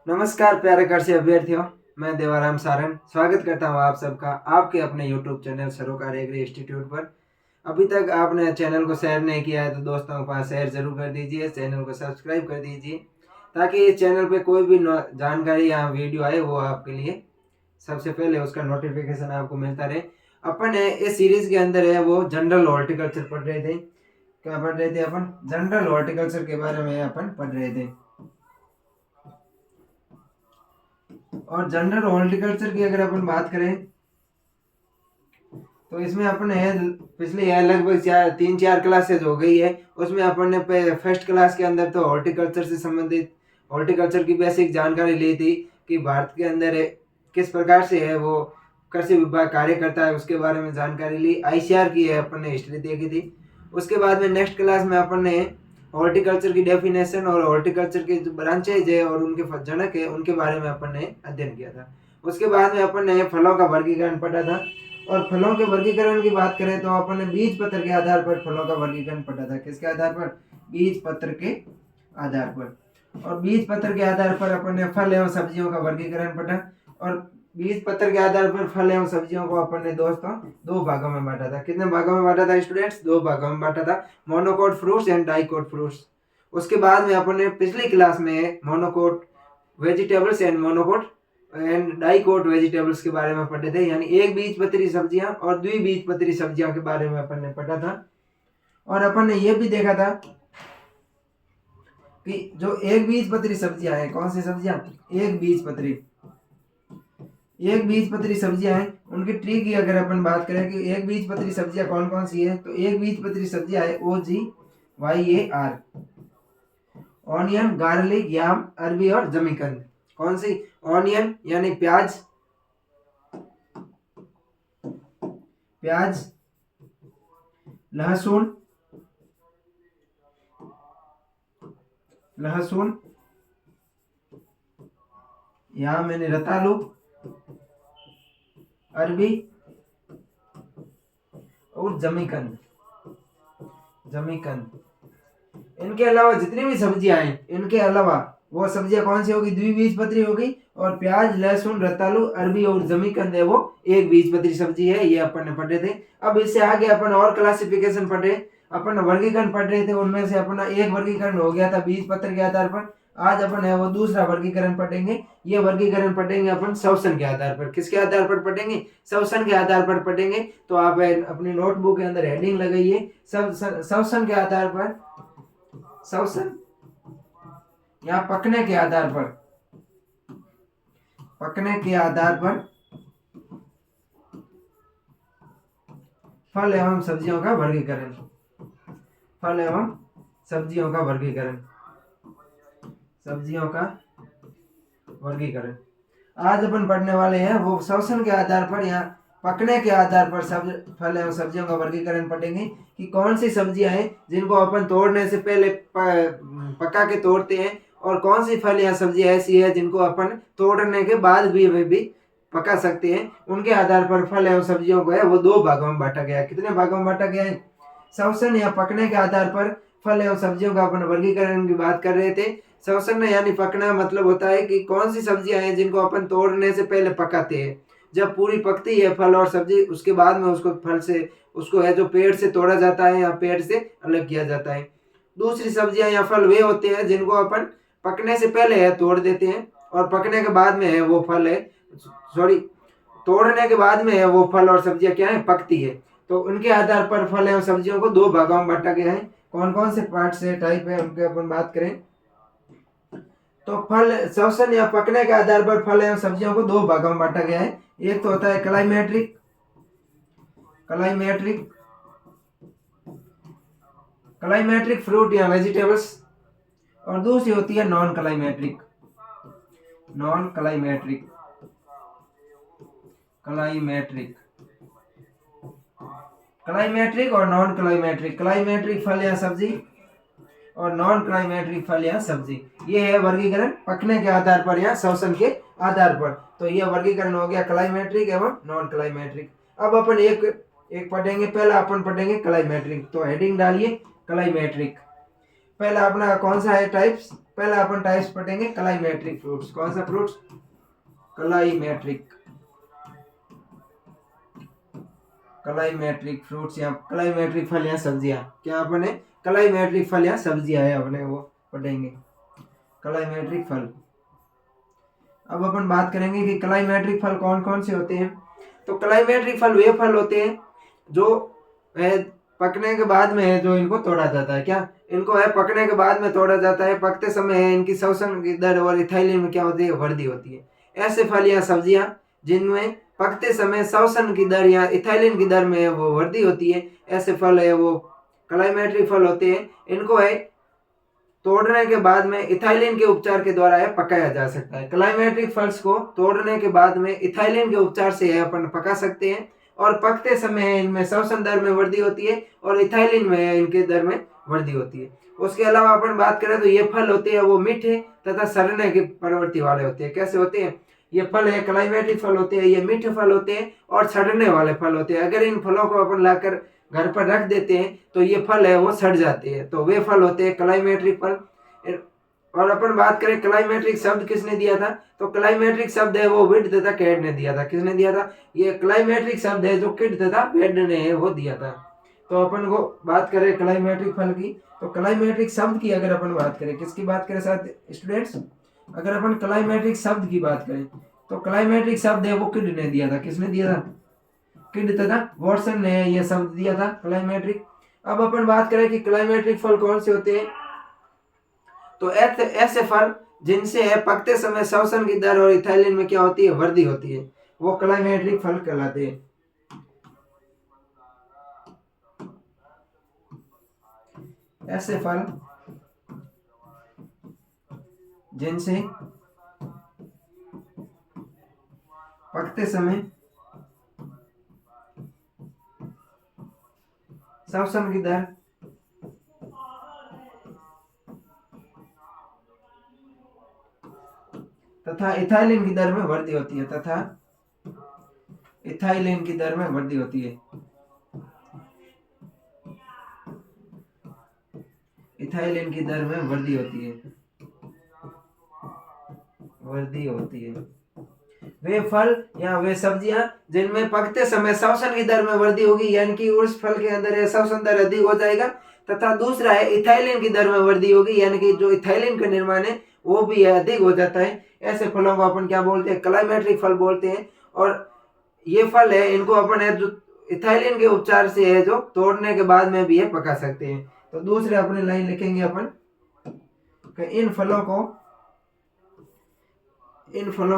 नमस्कार प्यारे कृषि अभ्यर्थियों, मैं देवाराम सारन स्वागत करता हूं आप सबका आपके अपने YouTube चैनल सरोकार एग्री इंस्टीट्यूट पर। अभी तक आपने चैनल को शेयर नहीं किया है तो दोस्तों के पास शेयर जरूर कर दीजिए, चैनल को सब्सक्राइब कर दीजिए ताकि इस चैनल पे कोई भी जानकारी या वीडियो आए वो आपके लिए सबसे पहले उसका नोटिफिकेशन आपको मिलता रहे। अपन इस सीरीज के अंदर है वो जनरल हॉर्टिकल्चर पढ़ रहे थे। क्या पढ़ रहे थे अपन? जनरल हॉर्टिकल्चर के बारे में अपन पढ़ रहे थे। और जनरल हॉर्टिकल्चर की अगर अपन बात करें तो इसमें अपन है पिछले लगभग 3-4 क्लासेज हो गई है। उसमें अपन ने फर्स्ट क्लास के अंदर तो हॉर्टिकल्चर से संबंधित हॉर्टिकल्चर की बेसिक जानकारी ली थी कि भारत के अंदर किस प्रकार से है वो कृषि विभाग कार्य करता है, उसके बारे में जानकारी ली। आईसीआर की है अपन ने हिस्ट्री देखी थी। उसके बाद में नेक्स्ट क्लास में अपन ने हॉर्टिकल्चर की डेफिनेशन और हॉर्टिकल्चर के जो ब्रांचेज है और उनके जनक है उनके बारे में अपन ने अध्ययन किया था। उसके बाद में अपन ने फलों का वर्गीकरण पढ़ा था। और फलों के वर्गीकरण की बात करें तो अपन ने बीज पत्र के आधार पर फलों का वर्गीकरण पढ़ा था। किसके आधार पर? बीज पत्र के आधार पर। और बीज पत्र के आधार पर अपन ने फल एवं सब्जियों का वर्गीकरण पढ़ा। और बीज पत्र के आधार पर फल एवं सब्जियों को अपन ने दोस्तों दो भागों में बांटा था। कितने भागों में बांटा था स्टूडेंट्स? दो भागों में बांटा था, monocot fruits and dicot fruits. उसके बाद में अपन ने पिछली क्लास में monocot vegetables and monocot and dicot vegetables के बारे में पढ़े थे, यानी एक बीजपत्री सब्जियां और द्विबीजपत्री सब्जियां के बारे में अपन ने पढ़ा था। और अपन ने यह भी देखा था कि जो एक बीजपत्री सब्जियां हैं, कौन सी सब्जियां? एक बीजपत्री सब्जियां हैं, उनकी ट्री की अगर अपन बात करें कि एक बीजपत्री सब्जियां कौन कौन सी है, तो एक बीजपत्री सब्जियां है OGYAR, ऑनियन, गार्लिक, याम, अरबी और जमीकंद। कौन सी? ऑनियन यानी प्याज, लहसुन, यहाँ मैंने रतालू, अरबी और जमीकंद। इनके अलावा जितनी भी सब्जियां हैं, इनके अलावा वो सब्जियां कौन सी होगी? द्विबीजपत्री होगी। और प्याज, लहसुन, रतालू, अरबी और जमीकंद है वो एक बीजपत्री सब्जी है। ये अपन ने पढ़े थे। अब इससे आगे अपन और क्लासिफिकेशन पढ़ रहे, अपन वर्गीकरण पढ़ रहे थे। उनमें से अपना एक वर्गीकरण हो गया था बीज पत्र के आधार पर। आज अपन है वो दूसरा वर्गीकरण पढ़ेंगे। ये वर्गीकरण पढ़ेंगे अपन श्वसन के आधार पर। किसके आधार पर पढ़ेंगे? श्वसन के आधार पर पढ़ेंगे। तो आप अपनी नोटबुक के अंदर हेडिंग लगाइए, श्वसन के आधार पर, श्वसन या पकने के आधार पर, फल एवं सब्जियों का वर्गीकरण। आज अपन पढ़ने वाले हैं वो श्वसन के आधार पर या पकने के आधार पर फल एवं सब्जियों का वर्गीकरण पढ़ेंगे कि कौन सी सब्जियां हैं जिनको अपन तोड़ने से पहले पका के तोड़ते हैं, और कौन सी फल या सब्जी ऐसी है जिनको अपन तोड़ने के बाद भी पका सकते हैं। उनके आधार पर फल एवं सब्जियों को है वो दो भागों में बांटा गया है। कितने भागों में बांटा गया है? श्वसन या पकने के आधार पर फल एवं सब्जियों का अपन वर्गीकरण की बात कर रहे थे। श्वसन यानी पकना मतलब होता है कि कौन सी सब्जियां हैं जिनको अपन तोड़ने से पहले पकाते हैं। जब पूरी पकती है फल और सब्जी, उसके बाद में उसको है जो पेड़ से तोड़ा जाता है या पेड़ से अलग किया जाता है। दूसरी सब्जियां या फल वे होते हैं जिनको अपन पकने से पहले है तोड़ देते हैं, और पकने के बाद में है वो फल है तोड़ने के बाद में है वो फल और सब्जियां क्या है? पकती है। तो उनके आधार पर फल एवं सब्जियों को दो भागों में बांटा गया है। कौन कौन से पार्ट से टाइप है उनके अपन बात करें तो फल श्वसन या पकने के आधार पर फल एवं सब्जियों को दो भागों में बांटा गया है। एक तो होता है क्लाइमेट्रिक फ्रूट या वेजिटेबल्स, और दूसरी होती है नॉन क्लाइमेट्रिक और नॉन क्लाइमेट्रिक। क्लाइमेट्रिक फल या सब्जी और नॉन क्लाइमेट्रिक फल या सब्जी, ये है वर्गीकरण पकने के आधार पर या श्वसन के आधार पर। तो यह वर्गीकरण हो गया क्लाइमेट्रिक एवं नॉन क्लाइमेट्रिक। अब अपन एक पढ़ेंगे। पहला अपन पढ़ेंगे क्लाइमेट्रिक। तो हेडिंग डालिए क्लाइमेट्रिक। पहला अपना कौन सा है टाइप्स? पहला अपन टाइप्स पढ़ेंगे क्लाइमेट्रिक फ्रूट्स। कौन सा फ्रूट्स? क्लाइमेट्रिक फ्रूट्स या क्लाइमेट्रिक फल या सब्जियां। क्या अपने क्लाइमेट्रिक फल या सब्जियां है अपने वो पढ़ेंगे क्लाइमेट्रिक फल। अब अपन बात करेंगे कि क्लाइमेट्रिक फल कौन कौन से होते हैं। तो क्लाइमेट्रिक फल वे फल होते हैं जो पकने के बाद में है जो इनको तोड़ा जाता है। क्या इनको है पकने के बाद में तोड़ा जाता है, पकते समय है इनकी श्वसन की दर और इथाइलिन में क्या होती है? वृद्धि होती है। ऐसे फल या सब्जियां जिनमें पकते समय श्वसन की दर या इथाइलिन की दर में वो वृद्धि होती है, ऐसे फल है वो क्लाइमेट्रिक फल होते हैं। इनको है तोड़ने के बाद में इथाइलिन के उपचार के द्वारा है पकाया जा सकता है। क्लाइमेट्रिक फल्स को तोड़ने के बाद में इथाइलिन के उपचार से है अपन पका सकते हैं और पकते समय इनमें श्वसन दर में वृद्धि होती है और इथाइलिन में इनके दर में वृद्धि होती है। उसके अलावा अपन बात करें तो ये फल होते हैं वो मीठे तथा सड़ने की प्रवृत्ति वाले होते हैं। कैसे होते हैं? ये फल है क्लाइमेट्रिक फल होते हैं, ये मीठे फल होते हैं और सड़ने वाले फल होते हैं। अगर इन फलों को अपन लाकर घर पर रख देते हैं तो ये फल है वो सड़ जाते हैं, तो वे फल होते हैं क्लाइमेट्रिक फल। और अपन बात करें क्लाइमेट्रिक शब्द किसने दिया था, तो क्लाइमेट्रिक शब्द है वो विड तथा कैड ने दिया था। किसने दिया था? ये क्लाइमेट्रिक शब्द है जो किड तथा वेड ने वो दिया था। तो अपन को बात करें क्लाइमेट्रिक फल की, तो क्लाइमेट्रिक शब्द की अगर अपन बात करें, किसकी बात करें साथ स्टूडेंट्स? अगर अपन क्लाइमेट्रिक शब्द की बात करें तो क्लाइमेट्रिक शब्द है वो किड ने दिया था। किसने दिया था? किड तथा वॉटसन ने यह शब्द दिया था क्लाइमेट्रिक। अब अपन बात करें कि क्लाइमेट्रिक फल कौन से होते हैं, तो ऐसे फल जिनसे है पकते समय श्वसन की दर और इथाइलिन में क्या होती है? वृद्धि होती है, वो क्लाइमेट्रिक फल कहलाते हैं। ऐसे फल जिनसे पकते समय श्वसन की दर तथा इथाइलिन की दर में वृद्धि होती है, तथा इथाइलिन की दर में वृद्धि होती है। इथाइलिन की दर में वृद्धि होती है, वृद्धि होती है। वे फल या वे सब्जियां जिनमें पकते समय श्वसन की दर में वृद्धि होगी, यानी कि उस फल के अंदर श्वसन दर अधिक हो जाएगा। तथा दूसरा है इथाइलिन की दर में वृद्धि होगी, यानी कि जो इथाइलिन का निर्माण है वो भी अधिक हो जाता है। ऐसे फलों को अपन क्या बोलते हैं? क्लाइमेट्रिक फल बोलते हैं। और ये फल है इनको अपन है जो इथाइलिन के उपचार से है जो तोड़ने के बाद में भी है पका सकते हैं। तो दूसरे अपने लाइन लिखेंगे अपन कि इन फलों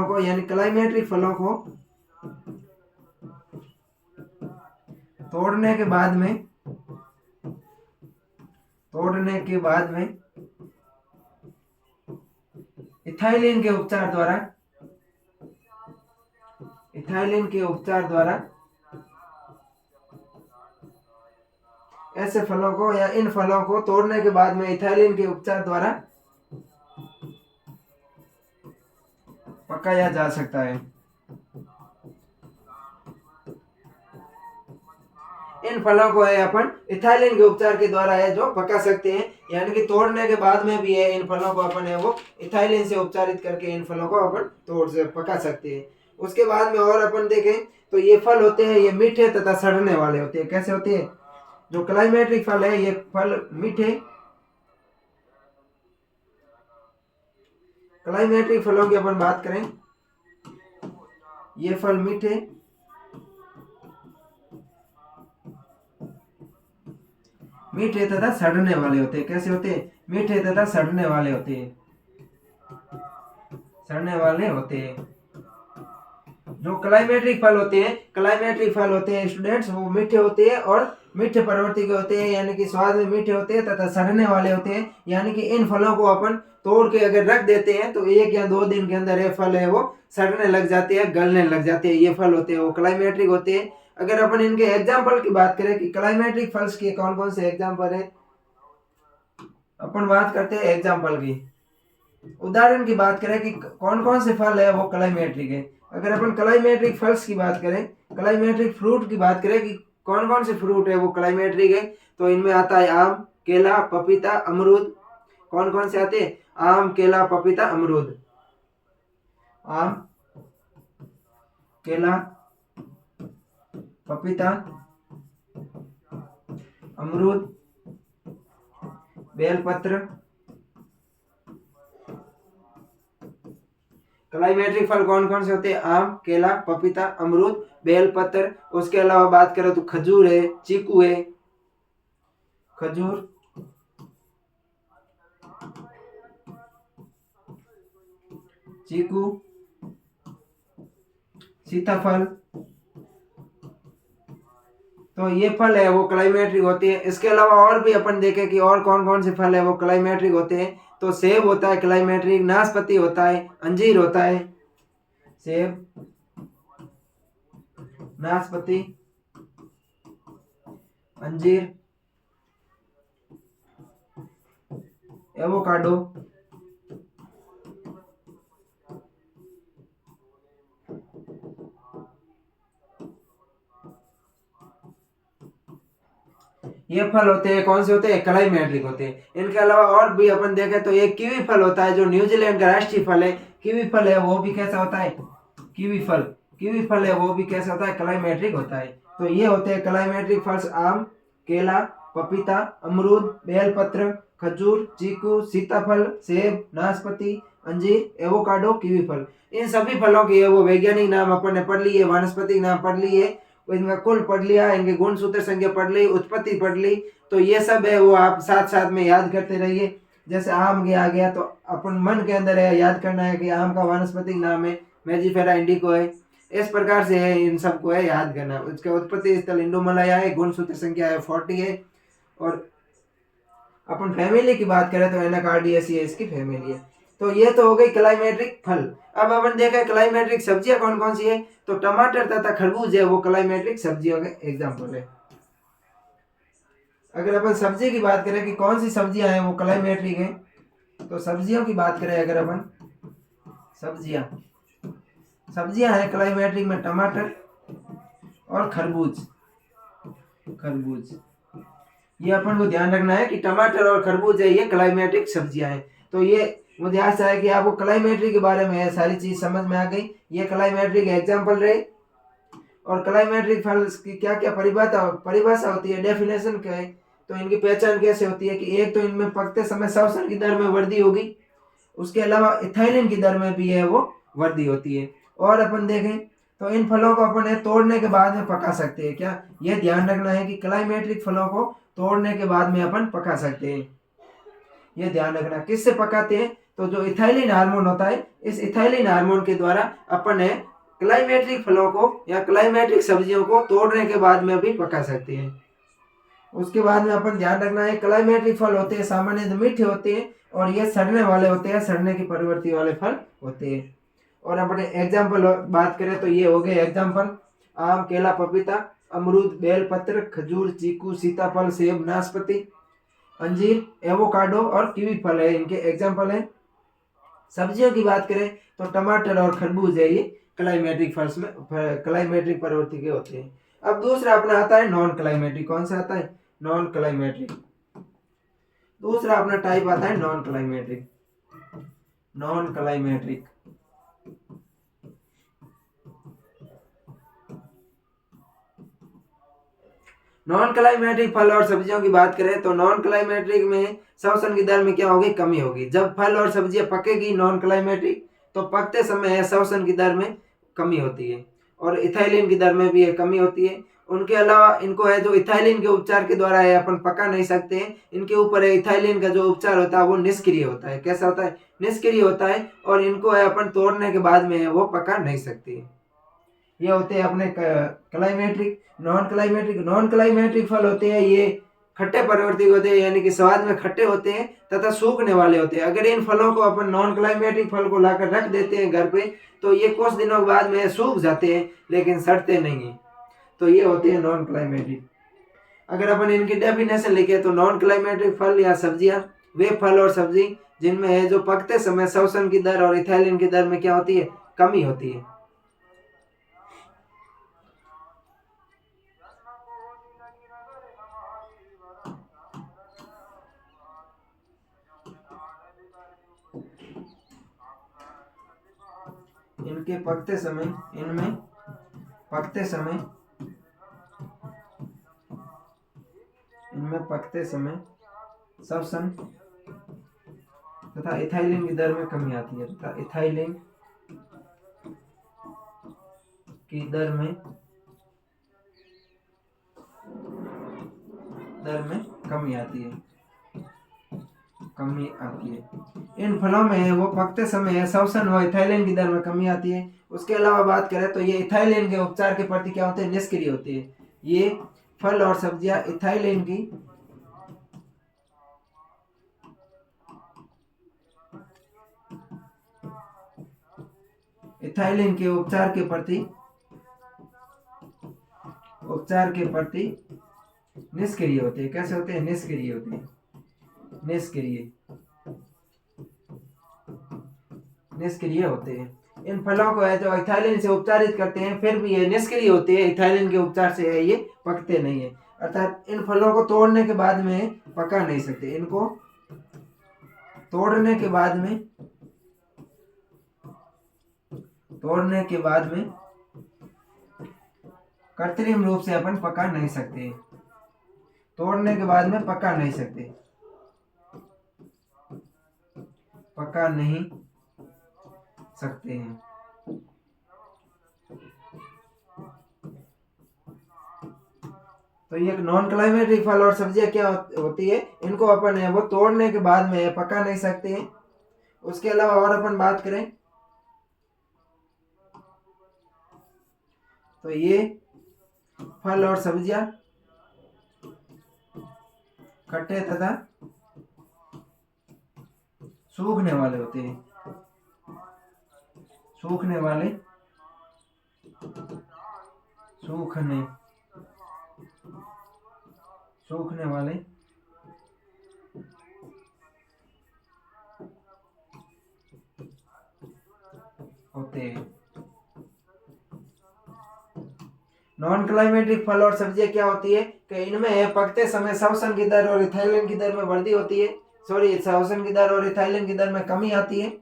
को यानी क्लाइमेट्रिक फलों को तोड़ने के बाद में इथाइलिन के उपचार द्वारा ऐसे फलों को या इन फलों को तोड़ने के बाद में इथाइलिन के उपचार द्वारा पकाया जा सकता है। इन फलों को है अपन इथाइलिन के उपचार के द्वारा है जो पका सकते हैं, यानी कि तोड़ने के बाद में भी है इन फलों को अपन है वो इथाइलिन से उपचारित करके इन फलों को अपन तोड़ से पका सकते हैं। उसके बाद में और अपन देखें तो ये फल होते हैं ये मीठे तथा सड़ने वाले होते हैं। कैसे होते हैं? जो क्लाइमेट्रिक फल है ये फल मीठे, क्लाइमेट्रिक फलों की अपन बात करें, ये फल मीठे तथा सड़ने वाले होते हैं। कैसे होते हैं? मीठे तथा सड़ने वाले होते हैं, जो क्लाइमेट्रिक फल होते हैं स्टूडेंट्स वो मीठे होते हैं और मीठे प्रवृत्ति के होते हैं, यानी कि स्वाद में मीठे होते हैं तथा सड़ने वाले होते हैं। यानी कि इन फलों को अपन तोड़ के अगर रख देते हैं तो 1 या 2 दिन के अंदर ये फल है वो सड़ने लग जाते हैं, गलने लग जाते हैं। ये फल होते हैं वो क्लाइमेट्रिक होते हैं। अगर अपन इनके एग्जाम्पल की बात करें कि क्लाइमेट्रिक फल्स के कौन कौन से एग्जाम्पल है, अपन बात करते हैं एग्जाम्पल की, उदाहरण की बात करें कि कौन कौन से फल है वो क्लाइमेट्रिक है। अगर अपन क्लाइमेट्रिक फल्स की बात करें, क्लाइमेट्रिक फ्रूट की बात करें कि कौन कौन से फ्रूट है वो क्लाइमेट्रिक है, तो इनमें आता है आम, केला, पपीता, अमरूद, कौन कौन से आते हैं? आम, केला, पपीता, अमरूद। आम, केला, पपीता, अमरूद, बेलपत्र। क्लाइमेट्रिक फल कौन कौन से होते हैं? आम, केला, पपीता, अमरूद, बेलपत्र। उसके अलावा बात करें तो खजूर है, चीकू है, खजूर, चीकू, सीताफल। तो ये फल है वो क्लाइमेट्रिक होती है। इसके अलावा और भी अपन देखें कि और कौन कौन से फल है वो क्लाइमेट्रिक होते हैं। तो सेब होता है क्लाइमेट्रिक, नाशपाती होता है, अंजीर होता है, सेब, नाशपाती, अंजीर, एवोकाडो। ये फल होते हैं कौन से होते हैं? क्लाइमेट्रिक होते हैं। इनके अलावा और भी अपन देखें तो एक कीवी फल होता है जो न्यूजीलैंड का राष्ट्रीय फल है। कीवी फल है वो भी कैसा होता है? कीवी फल, कीवी फल है वो भी कैसा होता है? क्लाइमेट्रिक होता है। तो ये होते हैं क्लाइमेट्रिक फल्स: आम, केला, पपीता, अमरूद, बेलपत्र, खजूर, चीकू, सीताफल, सेब, नाशपाती, अंजीर, एवोकाडो, कीवी फल। इन सभी फलों के वो वैज्ञानिक नाम अपन ने पढ़ लिए, वानस्पतिक नाम पढ़ लिए, इनका कुल पढ़ लिया, इनके गुण सूत्र संख्या पढ़ ली, उत्पत्ति पढ़ ली। तो ये सब है वो आप साथ साथ में याद करते रहिए। जैसे आम के आ गया तो अपन मन के अंदर है याद करना है कि आम का वानस्पतिक नाम है मेजिफेरा इंडिको है। इस प्रकार से है, इन सबको है याद करना। उसका उत्पत्ति स्थल इंडोमलाया है, गुण सूत्र संख्या है 40 है। और अपन फैमिली की बात करें तो एनाकार्डियेसी है इसकी फैमिली है। तो ये तो हो गई क्लाइमेट्रिक फल। अब अपन देखें क्लाइमेट्रिक सब्जियां कौन कौन सी है। तो टमाटर तथा खरबूज है वो क्लाइमेट्रिक सब्जियों के एग्जाम्पल है। अगर अपन सब्जी की बात करें कि कौन सी सब्जियां हैं वो क्लाइमेट्रिक है, तो सब्जियों की बात करें अगर अपन, सब्जियां सब्जियां हैं क्लाइमेट्रिक में टमाटर और खरबूज। खरबूज, ये अपन को ध्यान रखना है कि टमाटर और खरबूज है ये क्लाइमेट्रिक सब्जियां हैं। तो ये मुझे आशा है कि आपको क्लाइमेट्रिक के बारे में सारी चीज समझ में आ गई। ये क्लाइमेट्रिक एग्जाम्पल रहे। और क्लाइमेट्रिक फल की क्या क्या परिभाषा होती है, डेफिनेशन क्या है, तो इनकी पहचान कैसे होती है कि एक तो इनमें पकते समय श्वसन की दर में वृद्धि होगी, उसके अलावा इथाइलिन की दर में भी है वो वृद्धि होती है। और अपन देखें तो इन फलों को अपन तोड़ने के बाद में पका सकते हैं। क्या ये ध्यान रखना है कि क्लाइमेट्रिक फलों को तोड़ने के बाद में अपन पका सकते हैं। ये ध्यान रखना किससे पकाते हैं, तो जो इथाइलिन हार्मोन होता है, इस इथाइलिन हार्मोन के द्वारा अपन है क्लाइमेट्रिक फलों को या क्लाइमेट्रिक सब्जियों को तोड़ने के बाद में भी पका सकते हैं। उसके बाद में अपन ध्यान रखना है क्लाइमेट्रिक फल होते हैं सामान्य मीठे होते हैं और ये सड़ने वाले होते हैं, सड़ने की प्रवृत्ति वाले फल होते हैं। और अपने एग्जाम्पल बात करें तो ये हो गए एग्जाम्पल: आम, केला, पपीता, अमरूद, बेलपत्र, खजूर, चीकू, सीताफल, सेब, नाशपाती, अंजीर, एवोकाडो और कीवी फल है इनके एग्जाम्पल है। सब्जियों की बात करें तो टमाटर और खरबूज है ये क्लाइमेट्रिक फल्स में क्लाइमेट्रिक प्रवृत्ति के होते हैं। अब दूसरा अपना आता है नॉन क्लाइमेट्रिक। कौन सा आता है? Non climacteric. दूसरा अपना टाइप आता है non climacteric. Non climacteric, non climacteric फल और सब्जियों की बात करें तो नॉन क्लाइमेट्रिक में श्वसन की दर में क्या होगी? कमी होगी। जब फल और सब्जियां पकेगी नॉन क्लाइमेट्रिक, तो पकते समय श्वसन की दर में कमी होती है और इथाइलिन की दर में भी कमी होती है। उनके अलावा इनको है जो इथाइलिन के उपचार के द्वारा है अपन पका नहीं सकते हैं। इनके ऊपर है इथाइलिन का जो उपचार होता है वो निष्क्रिय होता है। कैसा होता है? निष्क्रिय होता है। और इनको है अपन तोड़ने के बाद में है वो पका नहीं सकते। ये होते हैं अपने क्लाइमेट्रिक। नॉन क्लाइमेट्रिक फल होते हैं ये खट्टे प्रवृत्ति होते हैं, यानी कि स्वाद में खट्टे होते हैं तथा सूखने वाले होते हैं। अगर इन फलों को अपन नॉन क्लाइमेट्रिक फल को लाकर रख देते हैं घर पे, तो ये कुछ दिनों के बाद में सूख जाते हैं लेकिन सड़ते नहीं हैं। तो ये होते हैं नॉन क्लाइमेट्रिक। अगर अपन इनकी डेफिनेशन लिखे तो नॉन क्लाइमेट्रिक फल या सब्जियां वे फल और सब्जी जिनमें है जो पकते समय श्वसन की दर और इथाइलिन की दर में क्या होती है? कमी होती है। इनके पकते समय, इनमें पकते समय, इनमें पकते समय श्वसन तथा इथाइलिन की दर में कमी आती है, तथा इथाइलिन की दर में कमी आती है, इन फलों में वो पकते समय श्वसन व इथाइलिन की दर में कमी आती है। उसके अलावा बात करें तो ये इथाइलिन के उपचार के प्रति क्या होते हैं, निष्क्रिय होते हैं। ये फल और सब्जियां इथाइलिन के उपचार के प्रति निष्क्रिय होते हैं। कैसे होते हैं, निष्क्रिय होते हैं, निष्क्रिय होते हैं। इन फलों को है जो इथाइलिन से उपचारित करते हैं, फिर भी ये निष्क्रिय होते हैं, इथाइलिन के उपचार से ये पकते नहीं है। अर्थात इन फलों को तोड़ने के बाद में पका नहीं सकते, इनको तोड़ने के बाद में कृत्रिम रूप से अपन पका नहीं सकते, तोड़ने के बाद में पका नहीं सकते हैं। तो ये नॉन क्लाइमेटिक फल और सब्जियां क्या होती है, इनको अपन है वो तोड़ने के बाद में पका नहीं सकते हैं। उसके अलावा और अपन बात करें तो ये फल और सब्जियां खट्टे तथा सूखने वाले होते हैं, सूखने वाले होते हैं। नॉन क्लाइमेटिक फल और सब्जियां क्या होती है कि इनमें पकते समय श्वसन की दर और इथाइलिन की दर में वृद्धि होती है, श्वसन की दर और इथाइलिन की दर में कमी आती है।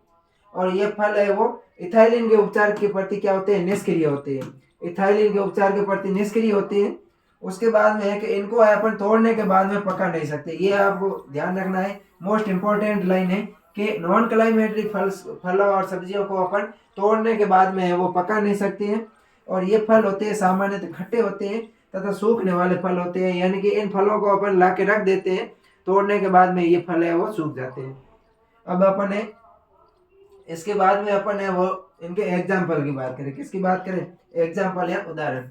और ये फल है वो इथाइलिन के उपचार के प्रति क्या होते हैं, निष्क्रिय होते हैं, इथाइलिन के उपचार के प्रति निष्क्रिय होते हैं। उसके बाद में है कि इनको अपन तोड़ने के बाद में पका नहीं सकते। ये आपको ध्यान रखना है, मोस्ट इंपॉर्टेंट लाइन है कि नॉन क्लाइमेटिक फलों और सब्जियों को अपन तोड़ने के बाद में है वो पका नहीं सकते हैं। और ये फल होते हैं सामान्यतः खट्टे होते हैं तथा सूखने वाले फल होते हैं, यानी कि इन फलों को अपन ला के रख देते हैं, तोड़ने के बाद में ये फल है वो सूख जाते हैं। अब अपन है इसके बाद में अपन है वो इनके एग्जाम्पल की बात करें। किसकी बात करें, एग्जाम्पल या उदाहरण।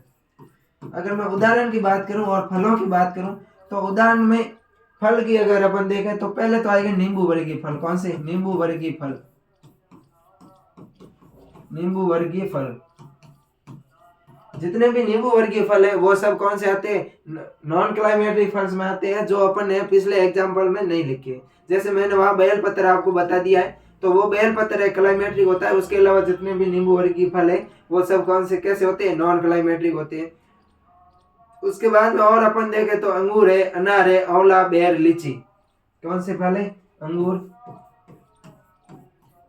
अगर मैं उदाहरण की बात करूं और फलों की बात करूं तो उदाहरण में फल की अगर अपन देखें तो पहले तो आएगा नींबू वर्गीय फल। कौन से, नींबू वर्गीय फल। नींबू वर्गीय फल, जितने भी नींबू वर्गीय फल है वो सब कौन से आते हैं, नॉन क्लाइमेटिक फल्स में आते हैं, जो अपन ने पिछले एग्जाम्पल में नहीं लिखे। जैसे मैंने वहां बेलपत्र आपको बता दिया है, तो वो बेलपत्र है क्लाइमेटिक होता है। उसके अलावा जितने भी नींबू वर्गीय फल है वो सब कौन से कैसे होते हैं, नॉन क्लाइमेटिक होते हैं। उसके बाद में और अपन देखें तो अंगूर है, अनार है, आंवला, बेर, लीची। कौन से फल है, अंगूर,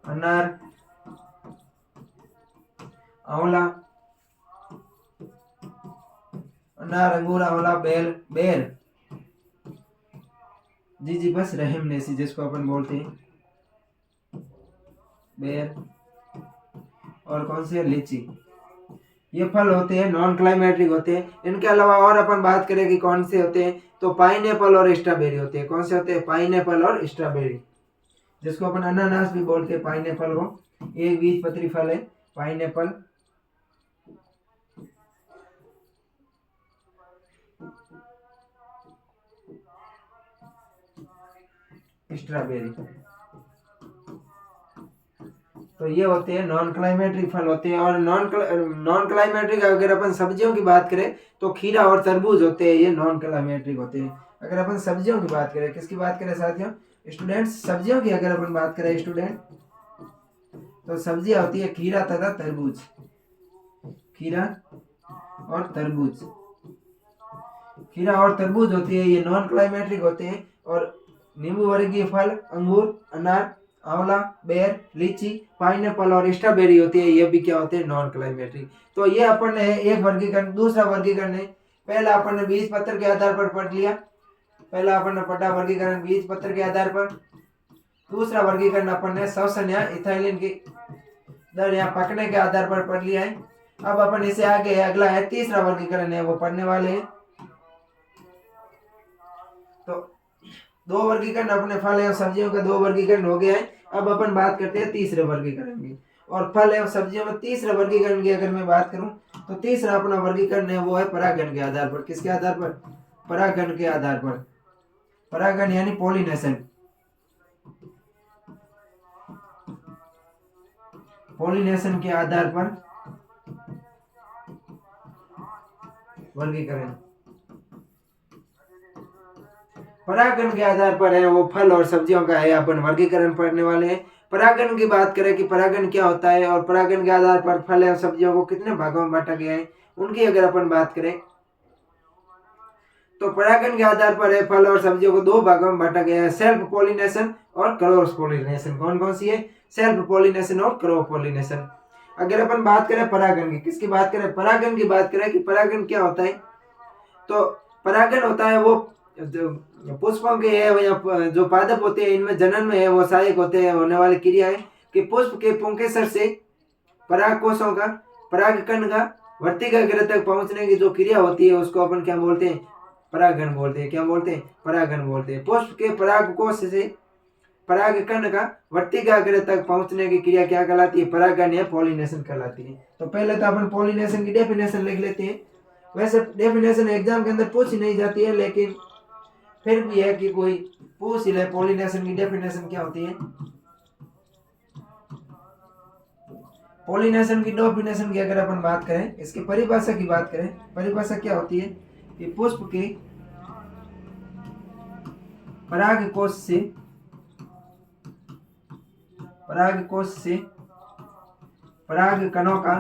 अनार, आंवला, अनार, अंगूर, आंवला, बेर, जी बस रहमनेसी जिसको अपन बोलते हैं, बेर, और कौन से, लीची। ये फल होते हैं नॉन क्लाइमेटिक होते हैं। इनके अलावा और अपन बात करें कि कौन से होते हैं तो पाइनएप्पल और स्ट्रॉबेरी होते हैं। कौन से होते हैं, पाइनएप्पल और स्ट्रॉबेरी, जिसको अपन अनानास भी बोलते हैं। पाइनएप्पल को एक बीजपत्री फल है पाइनएप्पल। स्ट्रॉबेरी, तो ये होते हैं नॉन क्लाइमेटिक फल होते हैं। और नॉन क्लाइमेटिक अगर अपन सब्जियों की बात करें तो खीरा और तरबूज होते हैं, ये नॉन क्लाइमेटिक होते हैं। अगर अपन सब्जियों की बात करें, किसकी बात करें साथियों, स्टूडेंट्स, सब्जियों की अगर अपन बात करें स्टूडेंट, तो सब्जियां होती है खीरा तथा तरबूज, खीरा और तरबूज। खीरा और तरबूज होती है, ये नॉन क्लाइमेटिक होते हैं। और नींबू वर्गीय फल अंगूर, अनार, आंवला, बेर, लीची, पाइनएप्पल और स्ट्रॉबेरी होती है, ये भी क्या होते हैं, नॉन क्लाइमेटरी। तो ये अपन ने एक वर्गीकरण। दूसरा वर्गीकरण है, पहला अपन ने बीज पत्र के आधार पर पढ़ लिया। पहला अपन ने पढ़ा वर्गीकरण बीज पत्र के आधार पर। दूसरा वर्गीकरण अपन ने श्वसन या इथाइलिन की दर या पकने के आधार पर पढ़ लिया है। अब अपन इसे आगे अगला है तीसरा वर्गीकरण है वो पढ़ने वाले हैं। तो दो वर्गीकरण अपने फल एवं सब्जियों का दो वर्गीकरण हो गया है। अब अपन बात करते हैं तीसरे वर्गीकरण की। और फल एवं सब्जियों में तीसरे वर्गीकरण की अगर मैं बात करूं तो तीसरा अपना वर्गीकरण है वो है परागण के आधार पर। किसके आधार पर? परागण के आधार पर। परागण यानी पॉलिनेशन। पॉलिनेशन के आधार पर वर्गीकरण। परागण के आधार पर है वो फल और सब्जियों का है अपन वर्गीकरण पढ़ने वाले हैं। परागण की बात करें कि परागण क्या होता है और परागण के आधार पर फल और सब्जियों को कितने भागों में बांटा गया है, उनकी अगर अपन बात करें तो परागण के आधार पर है फल और सब्जियों को दो भागों में बांटा गया है, सेल्फ पॉलिनेशन और क्रॉस पॉलिनेशन। कौन कौन सी है? सेल्फ पॉलिनेशन और क्रॉस पॉलिनेशन। अगर अपन बात करें परागण की, किसकी बात करें? परागण की बात करें कि परागण क्या होता है, तो परागण होता है वो पुष्पों के है या जो पादप होते हैं इनमें जनन में है वो सहायक होते हैं होने वाली क्रिया है कि पुष्प के पुंकेसर से पराग कोशों का परागकण का वर्तिकाग्र तक पहुंचने की जो क्रिया होती है उसको अपन क्या बोलते हैं? परागण बोलते हैं। क्या बोलते हैं? परागण बोलते हैं। पुष्प के पराग कोश से परागकण का वर्तिकाग्र तक पहुंचने की क्रिया क्या कहलाती है? परागण या पॉलिनेशन कहलाती है। तो पहले तो अपन पॉलिनेशन की डेफिनेशन लिख लेते हैं। वैसे डेफिनेशन एग्जाम के अंदर पूछी नहीं जाती है लेकिन फिर भी है कि कोई पूछ ले पॉलिनेशन की डेफिनेशन क्या होती है। पॉलिनेशन की डेफिनेशन की अगर अपन बात करें, इसकी परिभाषा की बात करें, परिभाषा क्या होती है कि पुष्प के पराग कोश से पराग कणों का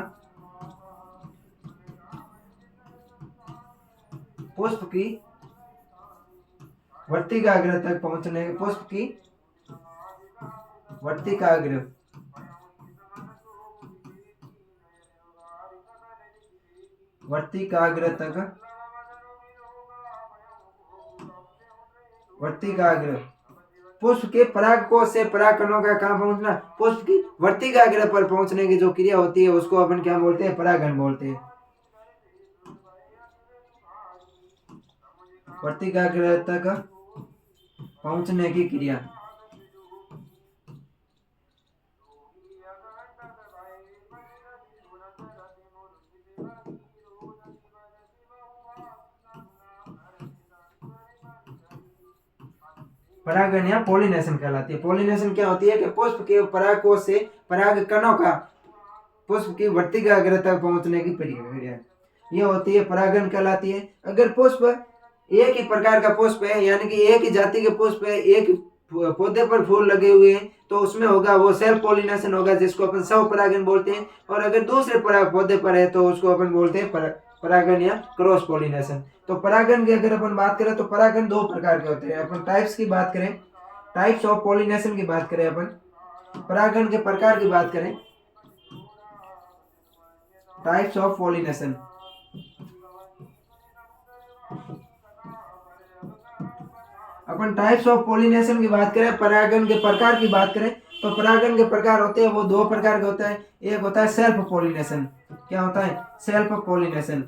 पुष्प की वर्तिकाग्र तक पहुंचने, पुष्प की वर्तिकाग्र पुष्प के परागकोश से परागकणों का कहां पहुंचना? पुष्प की वर्तिकाग्र पर पहुंचने की जो क्रिया होती है उसको अपन क्या बोलते हैं? परागण बोलते हैं। वर्तिकाग्र तक पहुंचने की क्रिया। परागण या पॉलिनेशन कहलाती है। पॉलिनेशन क्या होती है कि पुष्प के परागकोश से परागकणों का पुष्प की वर्तिकाग्र तक पहुंचने की प्रक्रिया ये होती है, परागण कहलाती है। अगर पुष्प एक ही प्रकार का पुष्प है यानी कि एक ही जाति के पुष्प है, एक पौधे पर फूल लगे हुए हैं तो उसमें होगा वो सेल्फ पॉलिनेशन होगा जिसको अपन स्व परागण बोलते हैं। और अगर दूसरे पौधे पर है तो उसको अपन बोलते हैं परागण या क्रॉस पॉलिनेशन। तो परागण की अगर अपन बात करें तो परागण दो प्रकार के होते हैं। अपन टाइप्स की बात करें, टाइप्स ऑफ पॉलिनेशन की बात करें, अपन परागण के प्रकार की बात करें, types of pollination. Upon types of pollination की बात करें, परागण के प्रकार की बात करें तो परागण के प्रकार होते हैं वो दो प्रकार के होते हैं। एक होता है सेल्फ पॉलिनेशन। क्या होता है? Self pollination.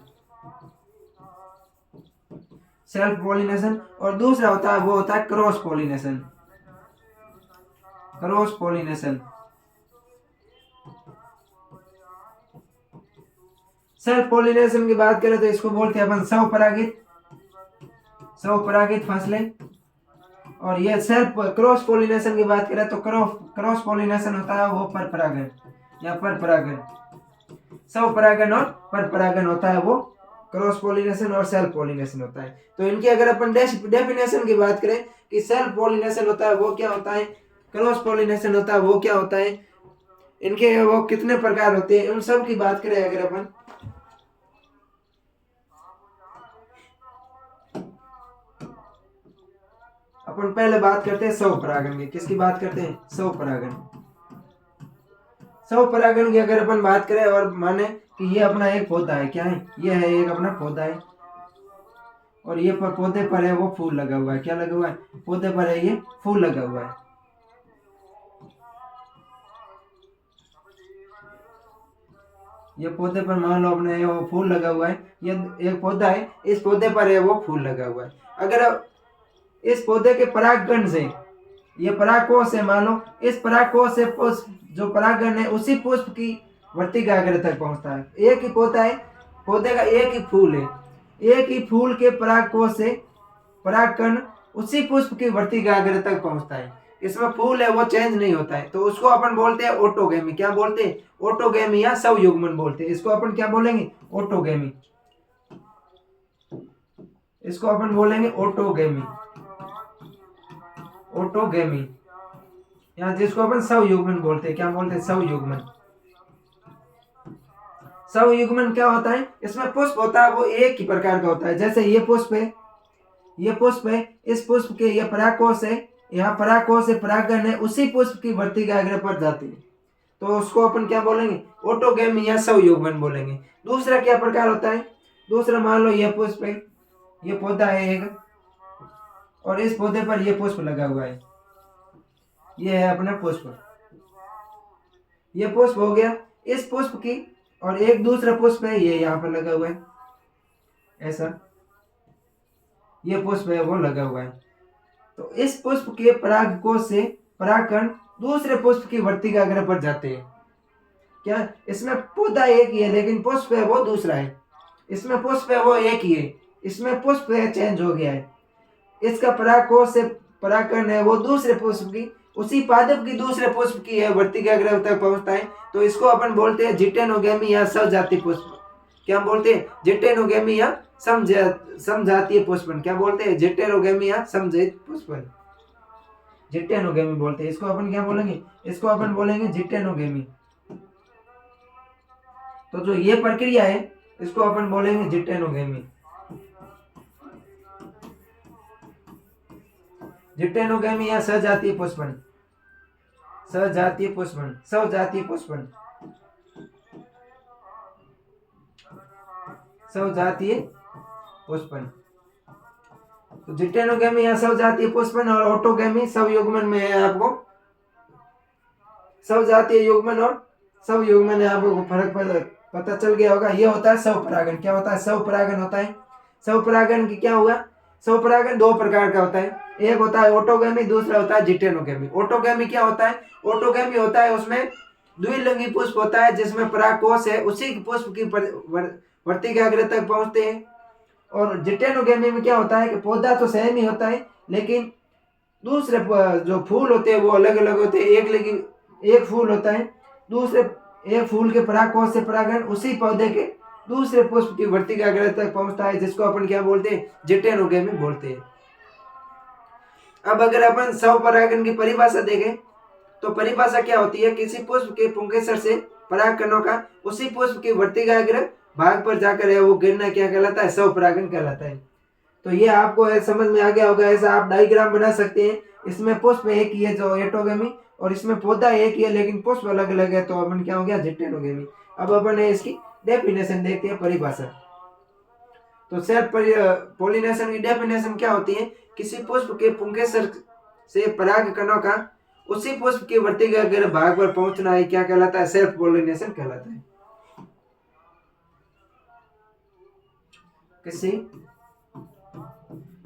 Self pollination. और दूसरा होता है वो होता है cross pollination. Cross pollination. Self pollination की बात करें तो इसको बोलते हैं अपन स्वपरागित फसलें। और ये सेल्फ क्रॉस पॉलिनेशन की बात करें तो क्रॉस पॉलिनेशन होता है वो परपरागण या परपरागण। स्वपरागण और परपरागण होता है वो क्रॉस पॉलिनेशन और सेल्फ पॉलिनेशन होता है। तो इनकी अगर अपन डेफिनेशन की बात करें कि सेल्फ पॉलिनेशन होता है वो क्या होता है, क्रॉस पॉलिनेशन होता है वो क्या होता है, इनके वो कितने प्रकार होते हैं, उन सब की बात करें अगर अपन अपन पहले बात करते हैं स्वपरागण की। किसकी बात करते हैं? स्वपरागण। स्वपरागण की अगर अपन बात करें और माने कि ये अपना एक पौधा है, क्या है? ये है एक अपना पौधा है, और ये पर पौधे पर है वो फूल लगा हुआ है। क्या लगा हुआ है? पौधे पर है ये फूल लगा हुआ है। ये पौधे पर मान लो अपने वो फूल लगा हुआ है, ये एक पौधा है, इस पौधे पर है वो फूल लगा हुआ है। अगर इस पौधे के परागकण से, ये परागकोश है मान लो, इस परागकोश से पुष्प, जो परागकण है उसी पुष्प की वर्तिकाग्र तक पहुंचता है। एक ही पौधा है, पौधे का एक ही फूल है, एक ही फूल के परागकोश से परागकण उसी पुष्प की वर्तिकाग्र तक पहुंचता है। इसमें फूल है वो चेंज नहीं होता है, तो उसको अपन बोलते हैं ऑटोगेमी। क्या बोलते हैं? ऑटोगेमी या स्वयुग्मन बोलते हैं। इसको अपन क्या बोलेंगे? ऑटोगेमी। इसको अपन बोलेंगे ऑटोगेमी। ऑटोगेमी, या जिसको अपन स्वयुग्मन बोलते हैं। क्या बोलते हैं? स्वयुग्मन। स्वयुग्मन क्या होता है? इसमें पुष्प होता है वो एक ही प्रकार का होता है। जैसे ये पुष्प है, ये पुष्प है, इस पुष्प के ये परागकोश है, यहाँ परागकोश से परागकण है उसी पुष्प की वर्तिकाग्र पर जाती है, तो उसको अपन क्या बोलेंगे? ऑटोगेमी या स्वयुग्मन बोलेंगे। दूसरा क्या प्रकार होता है? दूसरा मान लो ये पुष्प है, ये पौधा है एक, और इस पौधे पर ये पुष्प लगा हुआ है, ये है अपना पुष्प। ये पुष्प हो गया इस पुष्प की, और एक दूसरा पुष्प है ये यहाँ पर लगा हुआ है, ऐसा ये पुष्प है वो लगा हुआ है। तो इस पुष्प के परागकोश से परागकण दूसरे पुष्प की वर्तिकाग्र पर जाते हैं। क्या? इसमें पौधा एक ही है लेकिन पुष्प है वो दूसरा है, इसमें पुष्प है वो एक ही है, इसमें पुष्प है चेंज हो गया है। इसका परागकोश से परागकण है वो दूसरे पुष्प की, उसी पादप की दूसरे पुष्प की है वर्तिकाग्र तक पहुंचता है, तो इसको अपन बोलते हैं जिटेनोगेमी या समजातीय पुष्प। क्या बोलते हैं? जिटेनोगेमी या समजातीय पुष्पन। क्या बोलते हैं? जिटेनोगेमी या समजातीय पुष्पन, जिटेनोगेमी बोलते हैं। इसको अपन क्या बोलेंगे? इसको अपन बोलेंगे जिटेनोगेमी। तो जो ये प्रक्रिया है इसको अपन बोलेंगे जिटेनोगेमी। जिटेनोगेमी या सजातीय पुष्पन, सजातीय पुष्पन, सजातीय पुष्पन, सजातीय पुष्पन। तो जिटेनोगेमी या सजातीय पुष्पन और ऑटोगेमी स्वयुग्मन में है। आपको सजातीय युग्मन और स्वयुग्मन में आपको फर्क पता चल गया होगा। ये होता है स्वपरागण। क्या होता है? स्वपरागण होता है। स्वपरागण की क्या हुआ? स्वपरागण दो प्रकार का होता है, एक होता है ऑटोगेमी, दूसरा होता है जिटेनोगेमी। ऑटोगेमी क्या होता है? ऑटोगेमी होता है उसमें द्विलिंगी पुष्प होता है जिसमें परागकोश है उसी पुष्प की वर्तिकाग्र तक पहुंचते हैं। और जिटेनोगेमी में क्या होता है कि पौधा तो सेम ही होता है लेकिन दूसरे जो फूल होते हैं वो अलग अलग होते हैं। लेकिन एक फूल होता है, दूसरे एक फूल के परागकोश से परागण उसी पौधे के दूसरे पुष्प की वर्तिकाग्र तक पहुंचता है, जिसको अपन क्या बोलते हैं? जिटेनोगेमी बोलते हैं। अब अगर अपन स्वपरागण की परिभाषा देखें तो परिभाषा क्या होती है? किसी पुष्प के पुंकेसर से परागकणों का उसी पुष्प की वर्तिकाग्र भाग पर जाकर है वो गिरना क्या कहलाता है? स्वपरागण कहलाता है। तो ये आपको समझ में आ गया होगा। ऐसा आप डायग्राम बना सकते हैं। इसमें पुष्प एक ही है जो एटोगेमी, और इसमें पौधा एक ही है लेकिन पुष्प अलग अलग है, तो अपन क्या हो गया? जिटेनोगेमी। अब अपन इसकी डेफिनेशन देखते हैं, परिभाषा। तो सेल्फ पोलिनेशन की डेफिनेशन क्या होती है? किसी पुष्प के पुंकेसर से पराग कणों का उसी पुष्प की वर्तिकाग्र भाग पर पहुंचना है क्या कहलाता है? सेल्फ पोलिनेशन कहलाता है। किसी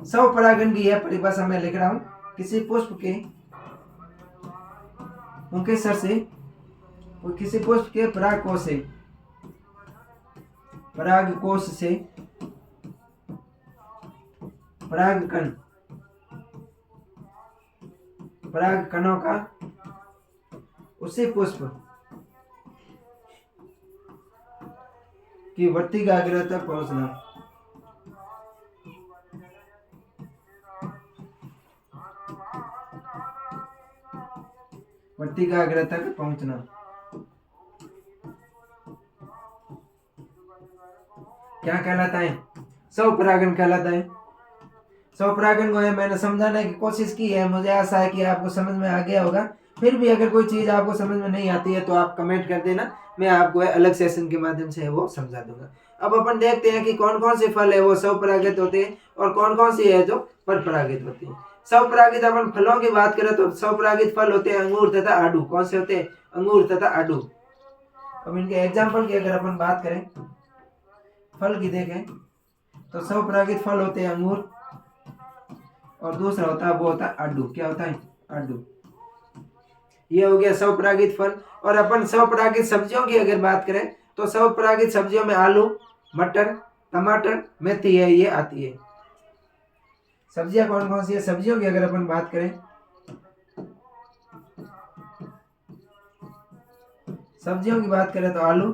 स्वपरागण की यह परिभाषा मैं लिख रहा हूं। किसी पुष्प के पुंकेसर से, किसी पुष्प के परागकोश से परागकणों का उसी पुष्प की वर्तिकाग्र तक पहुंचना, वर्तिकाग्र तक पहुंचना क्या कहलाता है? स्वपरागण कहलाता है। स्वपरागन को है मैंने समझाने की कोशिश की है, मुझे आशा है कि आपको समझ में आ गया होगा। फिर भी अगर कोई चीज़ आपको समझ में नहीं आती है तो आप कमेंट कर देना, मैं आपको अलग सेशन के माध्यम से वो समझा दूंगा। अब अपन देखते हैं कि कौन कौन से फल है वो स्वपरागित होते हैं और कौन कौन सी है जो परपरागित होते हैं। स्वपरागित अपन फलों की बात करें तो स्वपरागित फल होते हैं अंगूर तथा आड़ू। कौन से होते हैं? अंगूर तथा आड़ू। अब इनके एग्जाम्पल की अगर अपन बात करें, फल की देखें तो स्वपरागित फल होते हैं अंगूर और दूसरा होता है वो होता है आड़ू। क्या होता है? आड़ू। ये हो गया स्वपरागित फल। और अपन स्वपरागित सब्जियों की अगर बात करें तो स्वपरागित सब्जियों में आलू, मटर, टमाटर, मेथी है, ये आती है। सब्जियां कौन कौन सी है? सब्जियों की अगर अपन बात करें, सब्जियों की बात करें तो आलू,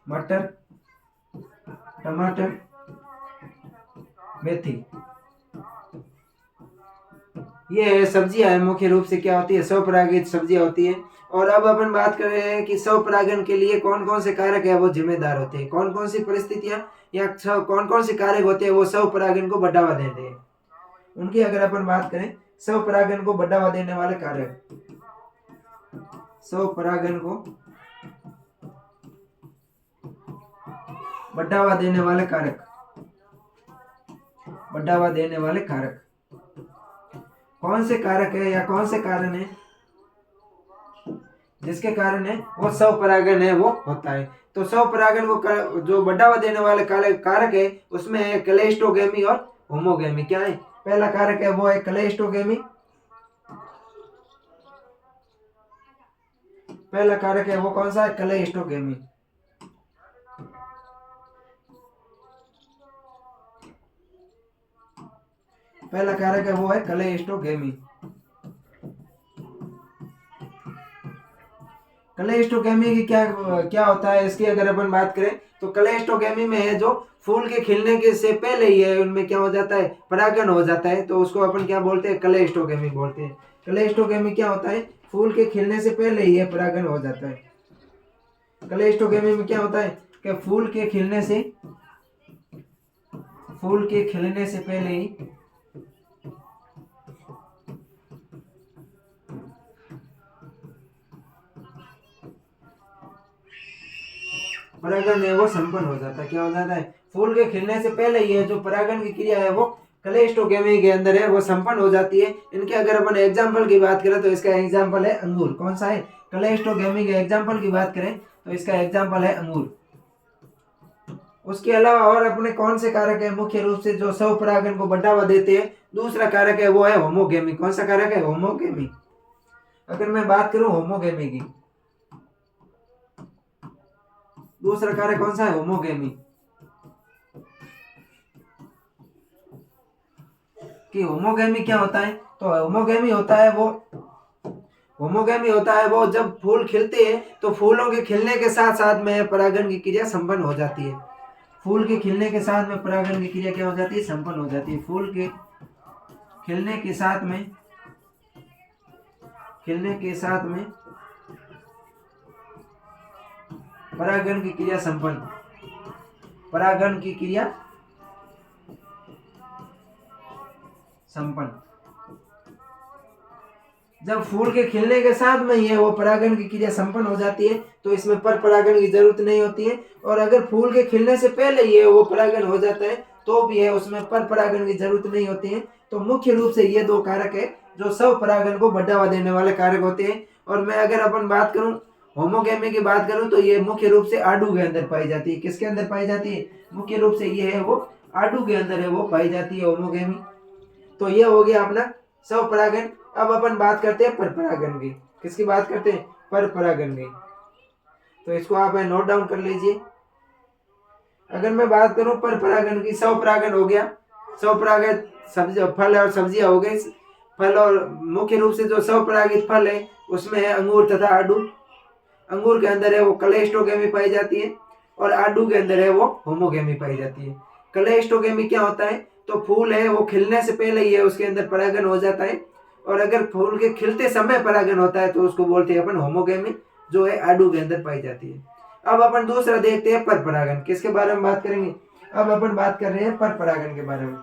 मटर, टमाटर, मेथी, ये सब्जियां है मुख्य रूप से क्या होती है? स्वपरागित सब्जियां होती है। और अब अपन बात कर रहे हैं कि स्वपरागन के लिए कौन कौन से कारक है वो जिम्मेदार होते हैं, कौन कौन सी परिस्थितियां या कौन कौन से कारक होते हैं वो स्वपरागन को बढ़ावा देते हैं। उनकी अगर अपन बात करें, स्वपरागन को बढ़ावा देने वाले कारक, स्वपरागन को बढ़ावा देने वाले कारक, बढ़ावा देने वाले कारक कौन से कारक है या कौन से कारण है जिसके कारण है वो स्वपरागन है वो होता है। तो स्वपरागन को जो बढ़ावा देने वाले कारक है उसमें है क्लेस्टोगेमी और होमोगेमी। क्या है? पहला कारक है वो है क्लेस्टोगेमी। पहला कारक है वो कौन सा है? क्लेस्टोगेमी। पहला कारक है वो है क्लेस्टोगेमी। क्लेस्टोगेमी की क्या क्या होता है इसकी अगर अपन बात करें तो क्लेस्टोगेमी में है जो फूल के खिलने के से पहले ही है उनमें क्या हो जाता है? परागन हो जाता है, तो उसको अपन क्या बोलते हैं? क्लेस्टोगेमी बोलते हैं। क्लेस्टोगेमी क्या होता है? फूल के खिलने से पहले ही है परागन हो जाता है। क्लेस्टोगेमी में क्या होता है कि फूल के खिलने से पहले ही परागन है वो संपन्न हो जाता है। क्या हो जाता है? फूल के खिलने से पहले ही है जो परागन की क्रिया है वो क्लेस्टोगेमी के अंदर है वो संपन्न हो जाती है। इनके अगर अपन एग्जाम्पल की बात करें तो इसका एग्जाम्पल है अंगूर। कौन सा है? क्लेस्टोगेमी के एग्जाम्पल की बात करें तो इसका एग्जाम्पल है अंगूर। उसके अलावा और अपने कौन से कारक है मुख्य रूप से जो स्वपरागन को बढ़ावा देते हैं? दूसरा कारक है वो है होमोगेमी। कौन सा कारक है? होमोगेमी। अगर मैं बात करूं होमोगेमी की, दूसरा कारक कौन सा है? होमोगेमी। कि होमोगेमी क्या होता है? तो होमोगेमी होता है वो जब फूल खिलते हैं तो फूलों के खिलने के साथ साथ में परागन की क्रिया संपन्न हो जाती है। फूल के खिलने के साथ में परागन की क्रिया क्या हो जाती है? संपन्न हो जाती है। फूल के खिलने के साथ में परागन की क्रिया संपन्न, परागन की क्रिया संपन्न। जब फूल के खिलने के साथ में ही है वो परागन की क्रिया संपन्न हो जाती है तो इसमें पर परागन की जरूरत नहीं होती है। और अगर फूल के खिलने से पहले ही है वो परागन हो जाता है तो भी है उसमें पर परागन की जरूरत नहीं होती है। तो मुख्य रूप से ये दो कारक है जो स्वपरागन को बढ़ावा देने वाले कारक होते हैं। और मैं अगर अपन बात करूं होमोगेमी की बात करूं तो ये मुख्य रूप से आड़ू के अंदर पाई जाती है। किसके अंदर पाई जाती है? मुख्य रूप से ये है वो आड़ू के अंदर है वो पाई जाती है होमोगेमी। तो ये हो गया अपना स्वपरागन। अब अपन बात करते हैं परपरागन की। किसकी बात करते हैं? परपरागन की। तो इसको आप नोट डाउन कर लीजिए। अगर मैं बात करूं परपरागन की, स्वपरागन हो गया, स्वपरागित सब्जी फल और सब्जियां हो गई। फल और मुख्य रूप से जो स्वपरागित फल है उसमें है अंगूर तथा आड़ू। अंगूर के अंदर है वो क्लेस्टोगेमी पाई जाती है और आड़ू के अंदर है वो होमोगेमी पाई जाती है। क्लेस्टोगेमी क्या होता है? तो फूल है वो खिलने से पहले ही है उसके अंदर परागन हो जाता है और अगर फूल के खिलते समय परागन होता है तो उसको बोलते हैं अपन होमोगेमी, जो है आड़ू के अंदर पाई जाती है। अब अपन दूसरा देखते हैं परपरागन। किसके बारे में बात करेंगे? अब अपन बात कर रहे हैं परपरागन के बारे में।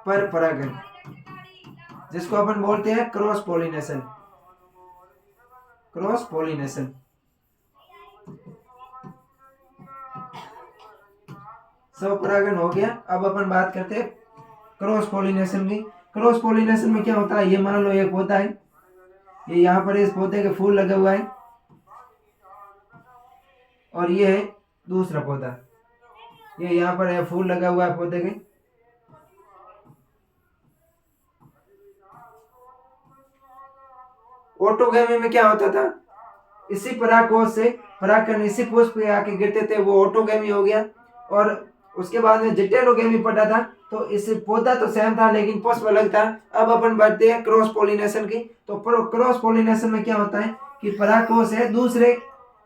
पर परागण, जिसको अपन बोलते हैं क्रॉस पोलिनेशन। Cross pollination. स्वपरागण हो गया। अब अपन बात करते हैं क्रॉस पोलिनेशन की। क्रॉस पोलिनेशन में क्या होता है, ये मान लो एक पौधा है, ये यहाँ पर इस पौधे के फूल लगा हुआ है, और ये है दूसरा पौधा, ये यहाँ पर है फूल लगा हुआ है पौधे के। ऑटोगैमी में क्या होता था, इसी परागकोश से परागकण इसी पुष्प पे आके गिरते थे, वो ऑटोगैमी हो गया। और उसके बाद में जिटेरोगैमी पड़ा था, तो इस पौधा तो सेम था लेकिन पुष्प अलग था। अब अपन बढ़ते हैं क्रॉस पोलिनेशन की। तो क्रॉस पोलिनेशन में क्या होता है कि परागकोश है दूसरे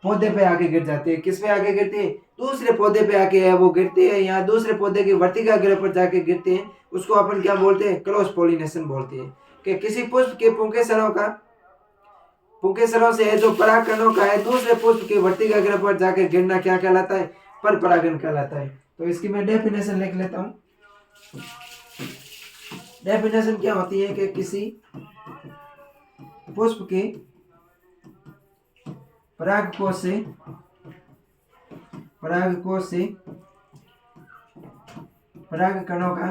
पौधे पे आके गिर जाते हैं। किस पे आके गिरते हैं, दूसरे पौधे पे आके है वो गिरते हैं, या दूसरे पौधे की वर्तिका ग्रह पर जाके गिरते हैं। उसको अपन क्या बोलते हैं, क्रॉस पोलिनेशन बोलते हैं। कि किसी पुष्प के पुंकेसरों से जो परागकणों का है दूसरे पुष्प की वर्तिका ग्रह पर जाकर गिरना क्या कहलाता है, पर परागण कहलाता है। तो इसकी मैं डेफिनेशन लिख लेता हूं। डेफिनेशन क्या होती है कि किसी पुष्प के परागकोश से परागकणों का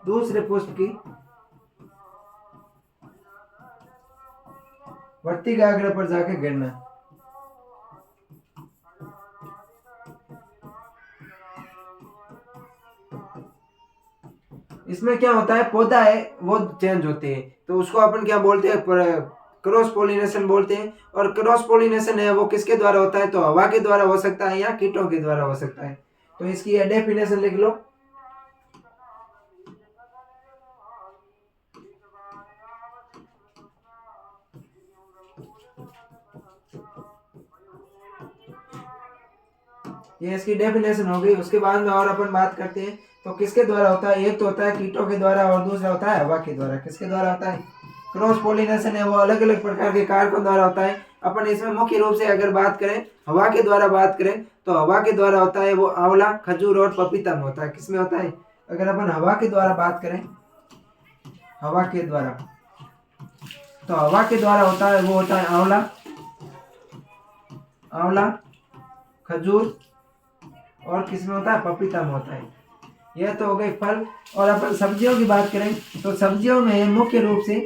दूसरे पुष्प की वर्तिका ग्रह पर जाके गिरना। इसमें क्या होता है, पौधा है वो चेंज होते हैं, तो उसको अपन क्या बोलते हैं, क्रॉस पोलिनेशन बोलते हैं। और क्रॉस पोलिनेशन है वो किसके द्वारा होता है, तो हवा के द्वारा हो सकता है या कीटों के द्वारा हो सकता है। तो इसकी डेफिनेशन लिख लो। ये इसकी डेफिनेशन हो गई। उसके बाद में और अपन बात करते हैं तो किसके द्वारा होता है, एक तो होता है कीटों के द्वारा और दूसरा होता है हवा के द्वारा। किसके द्वारा होता है, क्रॉस पोलिनेशन है वो अलग अलग प्रकार के कारकों द्वारा होता है। अपन इसमें मुख्य रूप से अगर बात करें हवा के द्वारा बात करें तो हवा के द्वारा होता है वो आंवला, खजूर और पपीता में होता है। किसमें होता है, अगर अपन हवा के द्वारा बात करें, हवा के द्वारा, तो हवा के द्वारा होता है वो होता है आंवला, खजूर और किसमें होता है, पपीता में होता है। यह तो हो गई फल। और अपन सब्जियों की बात करें तो सब्जियों में मुख्य रूप से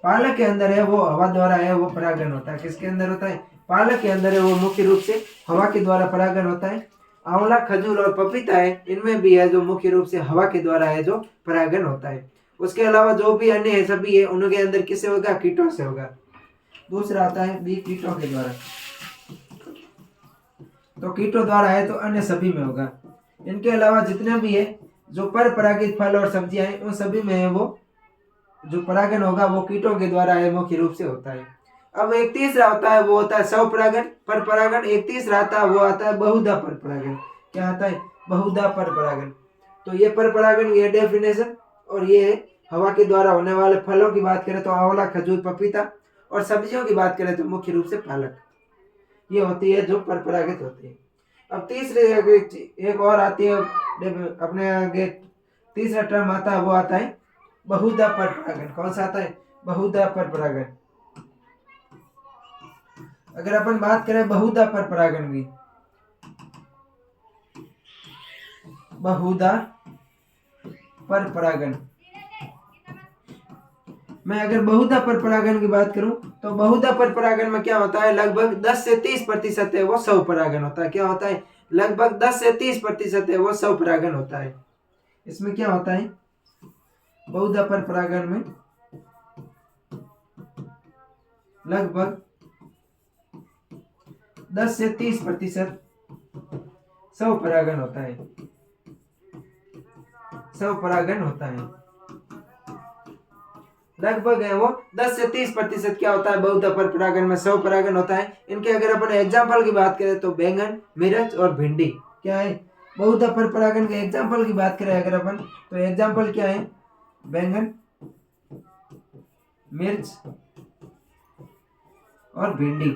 पालक के अंदर है वो हवा द्वारा है वो परागण होता है। किसके अंदर होता है, पालक के अंदर है वो मुख्य रूप से हवा के द्वारा परागण होता है। आंवला, खजूर और पपीता है, इनमें भी है जो मुख्य रूप से हवा के द्वारा है जो परागण होता है। उसके अलावा जो भी अन्य है सभी है उनके अंदर किससे होगा, कीटों से होगा। दूसरा आता है बी, कीटों के द्वारा। तो कीटों द्वारा है तो अन्य सभी में होगा। इनके अलावा जितने भी है जो पर परागित फल और सब्जियां हैं उन सभी में है वो जो परागण होगा वो कीटों के द्वारा है मुख्य रूप से होता है। अब एक तीसरा होता है वो होता है स्वपरागण, पर परागण। एक तीसरा आता है वो आता है बहुधा पर परागण। क्या आता है, बहुधा पर परागण। तो ये पर परागण, ये डेफिनेशन। और ये हवा के द्वारा होने वाले फलों की बात करें तो आंवला, खजूर, पपीता, और सब्जियों की बात करें तो मुख्य रूप से पालक। ये होती है जो पर परागित होती है। अब तीसरे एक और आती है अपने आगे, तीसरा टर्म आता है वो आता है बहुधा पर परागण। कौन सा आता है, बहुधा पर परागण। अगर अपन बात करें बहुधा पर परागण की, बहुधा पर परागण, मैं अगर बहुधा पर परागण की बात करूं तो बहुधा पर परागण में क्या होता है, लगभग 10 से 30% है वो स्वपरागण होता है। क्या होता है, लगभग 10 से 30% है वो स्वपरागण होता है। इसमें क्या होता है, बहुधा पर परागण में लगभग 10 से 30% स्वपरागण होता है। स्वपरागण होता है लगभग है वो 10 से 30% क्या होता है, बहुधा पर परागण में स्वपरागण होता है। इनके अगर अपन एग्जाम्पल की बात करें तो बैंगन, मिर्च और भिंडी क्या है, बहुधा पर परागण के एग्जाम्पल की बात करें अगर अपन तो एग्जाम्पल क्या है, बैंगन, मिर्च और भिंडी।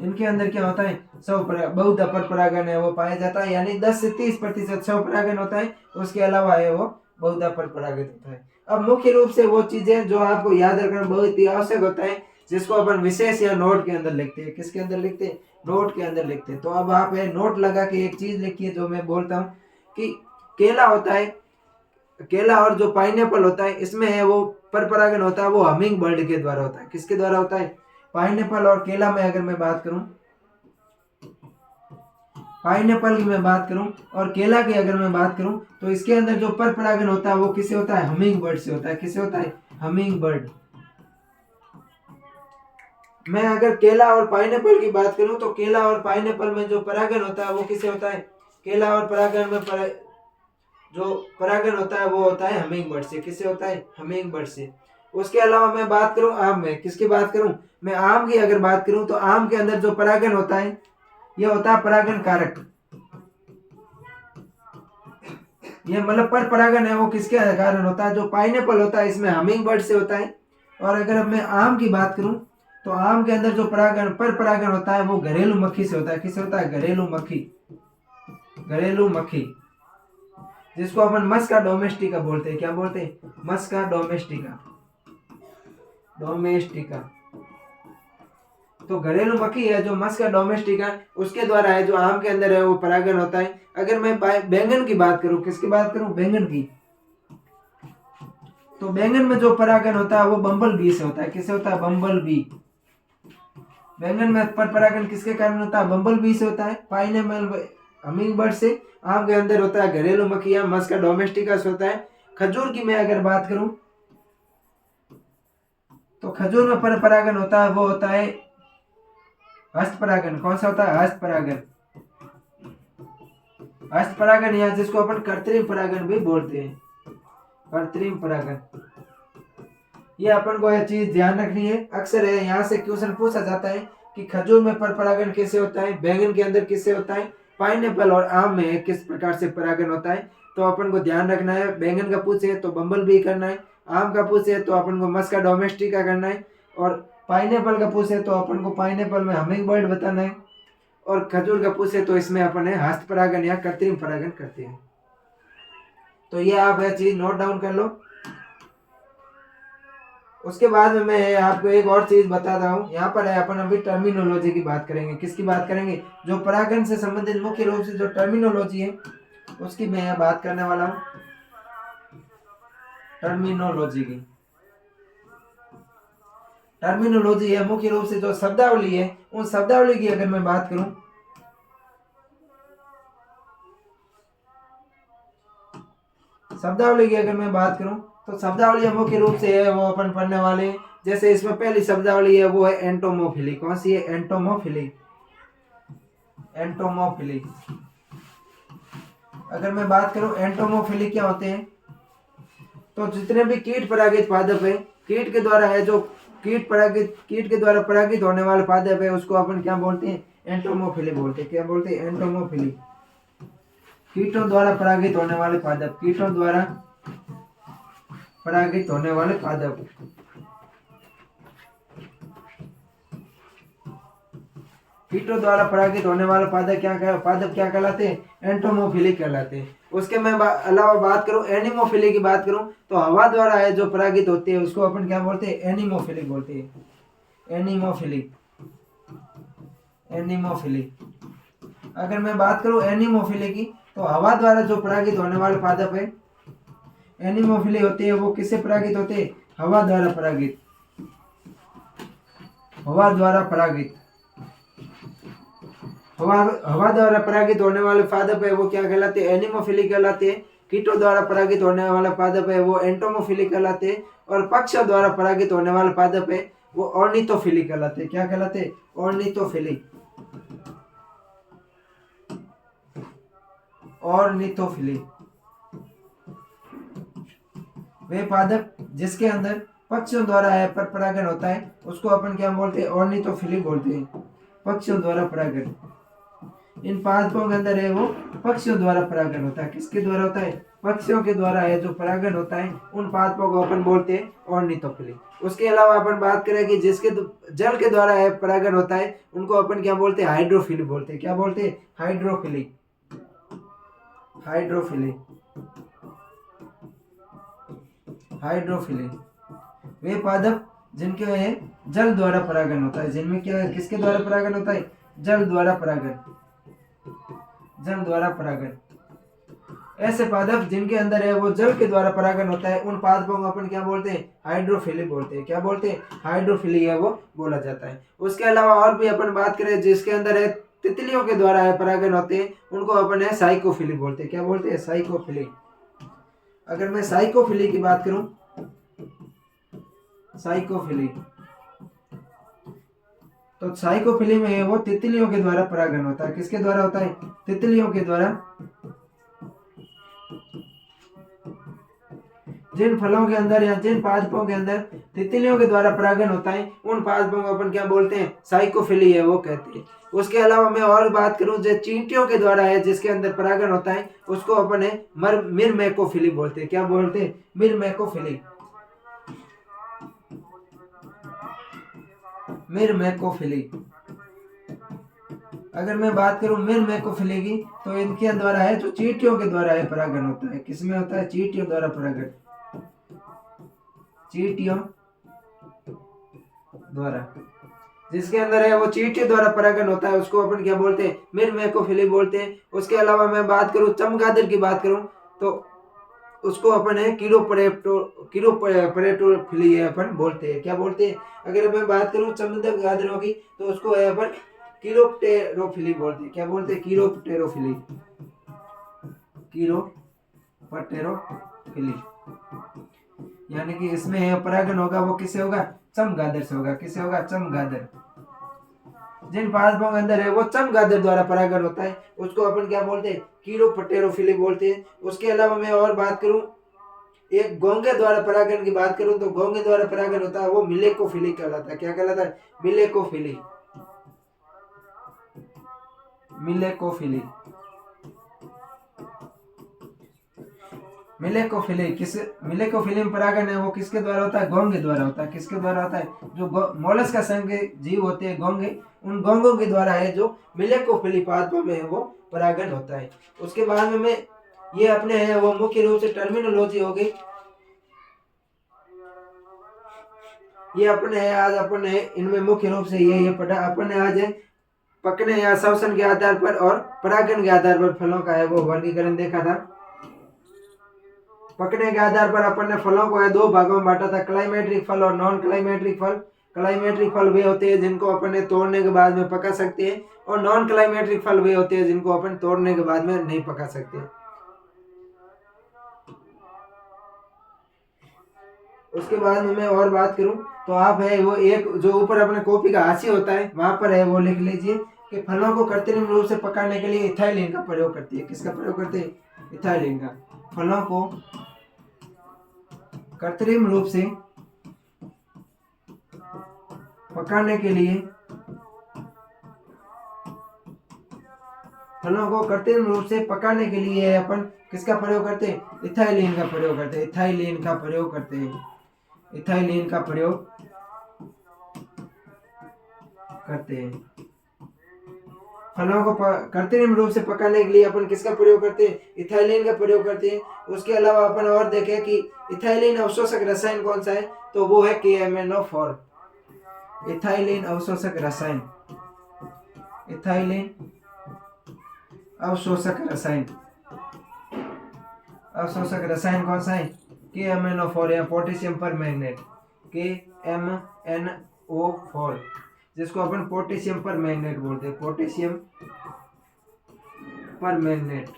इनके अंदर क्या होता है, बहुत अपर परागण है वो पाया जाता है, यानी 10 से 30% स्वपरागण होता है, उसके अलावा है वो बहुत अपर परागण होता है। अब मुख्य रूप से वो चीजें जो आपको याद रखना बहुत ही आवश्यक होता है, जिसको अपन विशेष या नोट के अंदर लिखते हैं। किसके अंदर लिखते हैं? नोट के अंदर लिखते हैं। तो अब आप नोट लगा के एक चीज लिखिए जो मैं बोलता हूँ कि केला होता है, केला और जो पाइनएप्पल होता है इसमें है वो पर परागण होता है, वो हमिंग बर्ड के द्वारा होता है। किसके द्वारा होता है? पाइनएप्पल और केला में अगर मैं बात करूं, पाइनएप्पल की मैं बात करूं और केला की अगर मैं बात करूं, तो इसके अंदर जो पर परागण होता है वो किससे होता है? हमिंग बर्ड से होता है। किससे होता है? Humming bird. मैं अगर केला और पाइनएप्पल की बात करूं तो केला और पाइनएप्पल में जो परागण होता है वो किससे होता है? केला और परागण में जो परागण होता है वो होता है हमिंग बर्ड से। किससे होता है? हमिंग बर्ड से। उसके अलावा मैं बात करूं आम में, किसकी बात करूं? मैं आम की अगर बात करूं तो आम के अंदर जो परागण होता है ये होता है परागण कारक। ये मतलब पर परागण है वो किसके कारण होता है? जो पाइनएप्पल होता है इसमें हमिंग बर्ड से होता है। और अगर अब मैं आम की बात करूं तो आम के अंदर जो परागण पर परागण होता है वो घरेलू मक्खी से होता है। किससे होता है? घरेलू मक्खी। घरेलू मक्खी, जिसको अपन मस्का डोमेस्टिका बोलते हैं। क्या बोलते हैं? मस्का डोमेस्टिका। डोमेस्टिका। तो घरेलू मक्खी है जो मस्का डोमेस्टिका, उसके द्वारा है जो आम के अंदर है वो परागण होता है। अगर मैं बैंगन की बात करूं, किसकी बात करूं? बैंगन की, तो बैंगन में जो परागण होता है वो बम्बल बी से होता है। किससे होता है? बम्बल बी। बैंगन में पर परागण किसके कारण होता है? बम्बल बी से होता है। पाइनएप्पल हमिंग बर्ड से। आम के अंदर होता है घरेलू मक्खी या मस्का डोमेस्टिका से होता है। खजूर की मैं अगर बात करूं तो खजूर में पर परागण होता है वो होता है हस्त परागण। कौन सा होता है? हस्त परागण। हस्त परागण या जिसको अपन कृत्रिम परागण भी बोलते हैं, कृत्रिम परागण। ये अपन को यह चीज ध्यान रखनी है। अक्सर है यहाँ से क्वेश्चन पूछा जाता है कि खजूर में पर परागण कैसे होता है, बैंगन के अंदर किससे होता है, पाइनएप्पल और आम में किस प्रकार से परागण होता है। तो अपन को ध्यान रखना है। बैंगन का पूछे तो बम्बल बी करना है, आम का पूछे तो अपन को मस्का डोमेस्टिका करना है, और पाइनएप्पल का पूछे तो अपन को पाइनएप्पल में हमिंग बर्ड बताना है, और खजूर का पूछे तो इसमें अपन हस्त परागण या कृत्रिम परागण करते हैं। तो ये आप यह चीज नोट डाउन कर लो। उसके बाद में मैं आपको एक और चीज बताता हूँ। यहाँ पर है अपन अभी टर्मिनोलॉजी की बात करेंगे। किसकी बात करेंगे? जो परागण से संबंधित मुख्य रूप से जो टर्मिनोलॉजी है उसकी मैं यहाँ बात करने वाला हूँ। टर्मिनोलॉजी की, टर्मिनोलॉजी है मुख्य रूप से जो शब्दावली है, उन शब्दावली की अगर मैं बात करूं, शब्दावली की अगर मैं बात करूं तो शब्दावली मुख्य रूप से है वो अपन पढ़ने वाले हैं। जैसे इसमें पहली शब्दावली है वो है एंटोमोफिली। कौन सी है? एंटोमोफिली। एंटोमोफिली। अगर मैं बात करूं एंटोमोफिली क्या होते हैं, तो जितने भी कीट परागित पादप है, कीट के द्वारा है जो कीट के द्वारा परागित होने वाले पादप है उसको अपन क्या बोलते हैं? एंटोमोफिली बोलते हैं। क्या बोलते हैं? एंटोमोफिली। कीटों द्वारा परागित होने वाले पादप, कीटों द्वारा परागित होने वाले पादप। कीटों द्वारा परागित होने वाले पादप क्या कहलाते हैं? एंटोमोफिलिक कहलाते हैं। उसके मैं अलावा बात करूं एनिमोफिली की बात करूं तो हवा द्वारा है जो परागित होती है उसको अपन क्या बोलते हैं? एनिमोफिलिक बोलते हैं। एनिमोफिलिक। एनिमोफिलिक। अगर मैं बात करूं एनिमोफिली की तो हवा द्वारा जो परागित होने वाले पादप है एनिमोफिली होती है, वो किससे परागित होते हैं? हवा द्वारा परागित। हवा द्वारा परागित। हवा द्वारा परागित होने वाले पादप है वो क्या कहलाते हैं? एनिमोफिली कहलाते हैं। कीटों द्वारा परागित होने वाला पादप है वो एंटोमोफिली कहलाते हैं, और पक्षियों द्वारा परागित होने वाले पादप है वो ऑर्निथोफिली कहलाते हैं। क्या कहलाते हैं? ऑर्निथोफिली। ऑर्निथोफिली। वे पादप जिसके अंदर पक्षियों द्वारा है पर परागण होता है उसको अपन क्या बोलते हैं? ऑर्निथोफिली बोलते हैं। पक्षियों द्वारा परागण। इन पादपों के अंदर है वो पक्षियों द्वारा परागण होता है। किसके द्वारा होता है? पक्षियों के द्वारा है जो परागण होता है उन पादपों को अपन बोलते हैं ऑर्निथोफिली। उसके अलावा अपन बात करें कि जिसके जल के द्वारा है परागण होता है उनको अपन क्या बोलते हैं, हाइड्रोफिली बोलते हैं। क्या बोलते हैं, हाइड्रोफिली। हाइड्रोफिली, हाइड्रोफिली वे पादप जिनके है जल द्वारा परागण होता है, जिनमें क्या किसके द्वारा परागण होता है, जल द्वारा परागण, जल द्वारा परागण। ऐसे पादप जिनके अंदर है वो जल के द्वारा परागण होता है उन पादपों को अपन क्या बोलते हैं, हाइड्रोफिली बोलते हैं। क्या बोलते हैं, हाइड्रोफिली है वो बोला जाता है। उसके अलावा और भी अपन बात करें जिसके अंदर है तितलियों के द्वारा है परागण होते हैं उनको अपन है साइकोफिली बोलते हैं। क्या बोलते हैं, साइकोफिली। अगर मैं साइकोफिली की बात करूं, साइकोफिली, तो साइकोफिली में है वो तितलियों के द्वारा परागण होता है। किसके द्वारा होता है, तितलियों के द्वारा। जिन फलों के अंदर या जिन पादपों के अंदर तितलियों के द्वारा परागण होता है उन पादपों को अपन क्या बोलते हैं, साइकोफिली है वो कहते हैं। उसके अलावा मैं और बात करूं जो चींटियों के द्वारा है जिसके अंदर परागण होता है उसको अपन है मिरमेकोफिली बोलते हैं। क्या बोलते हैं, मिरमेकोफिली। मिरमेकोफिली। अगर मैं बात करूं मिरमेकोफिली की तो इनके द्वारा है जो चींटियों के द्वारा है परागण होता है। किसमें होता है, चींटियों द्वारा परागण, चींटियों द्वारा। जिसके अंदर है वो चींटियों द्वारा परागण होता है उसको अपन क्या बोलते हैं, मिरमेकोफिली बोलते हैं। उसके अलावा मैं बात करूं चमगादड़ की बात करूं तो उसको अपन है कीरोपरेटोफिली है अपन बोलते हैं। क्या बोलते हैं, अगर मैं बात करूं चमगादड़ों की तो उसको है अपन कीरोप्टेरोफिली बोलते हैं। क्या बोलते हैं, कीरोप्टेरोफिली, कीरोप्टेरोफिली। यानी कि इसमें है परागण होगा वो किससे होगा, चमगादड़ से होगा। किससे होगा, चमगादड़। जिन पादपों के अंदर है वो चमगादड़ द्वारा परागण होता है उसको अपन क्या बोलते हैं, कीरोप्टेरोफिली बोलते हैं। उसके अलावा मैं और बात करूं एक घोंघे द्वारा परागण की बात करूं तो घोंघे द्वारा परागण होता है वो मिलेकोफिली कहलाता है। क्या कहलाता है, मिलेकोफिली, मिलेकोफिली। मिलेकोफिली में परागण है वो किसके द्वारा होता है, घोंघे द्वारा होता है। किसके द्वारा होता है, जो मोलस्क का संघ जीव होते हैं घोंघे, उन घोंघों के द्वारा है जो मिलेकोफिली पादपों में है वो परागण होता है। उसके बाद में ये अपने है वो मुख्य रूप से टर्मिनोलॉजी हो गई। ये अपने है आज अपन है इनमें मुख्य रूप से ये पढ़ा अपन ने आज है पकने या श्वसन के आधार पर और परागण के आधार पर फलों का है वो वर्गीकरण देखा था। पकने के आधार पर अपन ने फलों को है दो भागों में बांटा था, क्लाइमेट्रिक फल और नॉन क्लाइमेट्रिक फल। क्लाइमेट्रिक फल वे होते हैं जिनको अपन ने तोड़ने के बाद में पका सकते हैं और नॉन क्लाइमेट्रिक फल वे होते हैं जिनको अपन तोड़ने के बाद में नहीं पका सकते। उसके बाद में मैं और बात करूं तो आप है वो एक जो ऊपर अपने कॉपी का हाशिया होता है वहां पर है वो लिख लीजिए कि फलों को कृत्रिम रूप से पकाने के लिए इथाइलिन का प्रयोग करती है। किसका प्रयोग करते हैं, इथाइलिन का। फलों को कृत्रिम रूप से पकाने के लिए, फलों को कृत्रिम रूप से पकाने के लिए अपन किसका प्रयोग करते हैं, इथाइलिन का प्रयोग करते हैं। इथाइलिन का प्रयोग करते हैं, इथाइलिन का प्रयोग करते हैं। फलों को कृत्रिम रूप से पकाने के लिए अपन किसका प्रयोग करते हैं, इथाइलिन का प्रयोग करते हैं। उसके अलावा अपन और देखें कि इथाइलिन अवशोषक रसायन कौन सा है तो वो है KMnO4। इथाइलिन अवशोषक रसायन, इथाइलिन अवशोषक रसायन, अवशोषक रसायन कौन सा है, KMnO4 या पोटेशियम परमैंगनेट, KMnO4 जिसको अपन पोटेशियम परमैंगनेट बोलते हैं। पोटेशियम परमैंगनेट,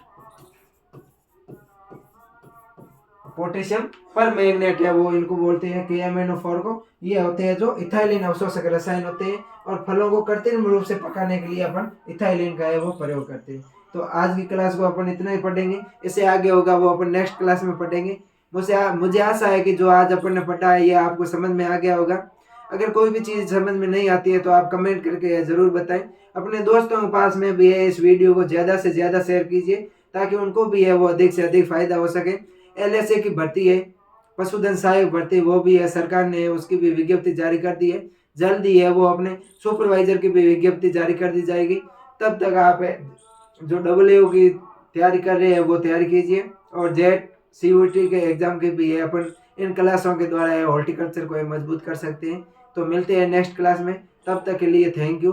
पोटेशियम परमैंगनेट है वो इनको बोलते हैं KMnO4 को। ये होते हैं जो इथाइलिन अवशोषक रसायन होते हैं और फलों को कृत्रिम रूप से पकाने के लिए अपन इथाइलिन का है वो प्रयोग करते हैं। तो आज की क्लास को अपन इतना ही पढ़ेंगे, इससे आगे होगा वो अपन नेक्स्ट क्लास में पढ़ेंगे। मुझे आशा है कि जो आज अपन ने पढ़ा है ये आपको समझ में आ गया होगा। अगर कोई भी चीज़ समझ में नहीं आती है तो आप कमेंट करके ज़रूर बताएं। अपने दोस्तों के पास में भी है इस वीडियो को ज़्यादा से ज़्यादा शेयर कीजिए ताकि उनको भी है वो अधिक से अधिक फायदा हो सके। एलएसए की भर्ती है, पशुधन सहायक भर्ती, वो भी है, सरकार ने उसकी भी विज्ञप्ति जारी कर दी है। जल्द ही है वो अपने सुपरवाइजर की भी विज्ञप्ति जारी कर दी जाएगी। तब तक आप जो डब्ल्यू की तैयारी कर रहे हैं वो तैयारी कीजिए। और जेट सीयूटी के एग्जाम के भी है, अपन इन क्लासों के द्वारा हॉर्टिकल्चर को मजबूत कर सकते हैं। तो मिलते हैं नेक्स्ट क्लास में, तब तक के लिए थैंक यू।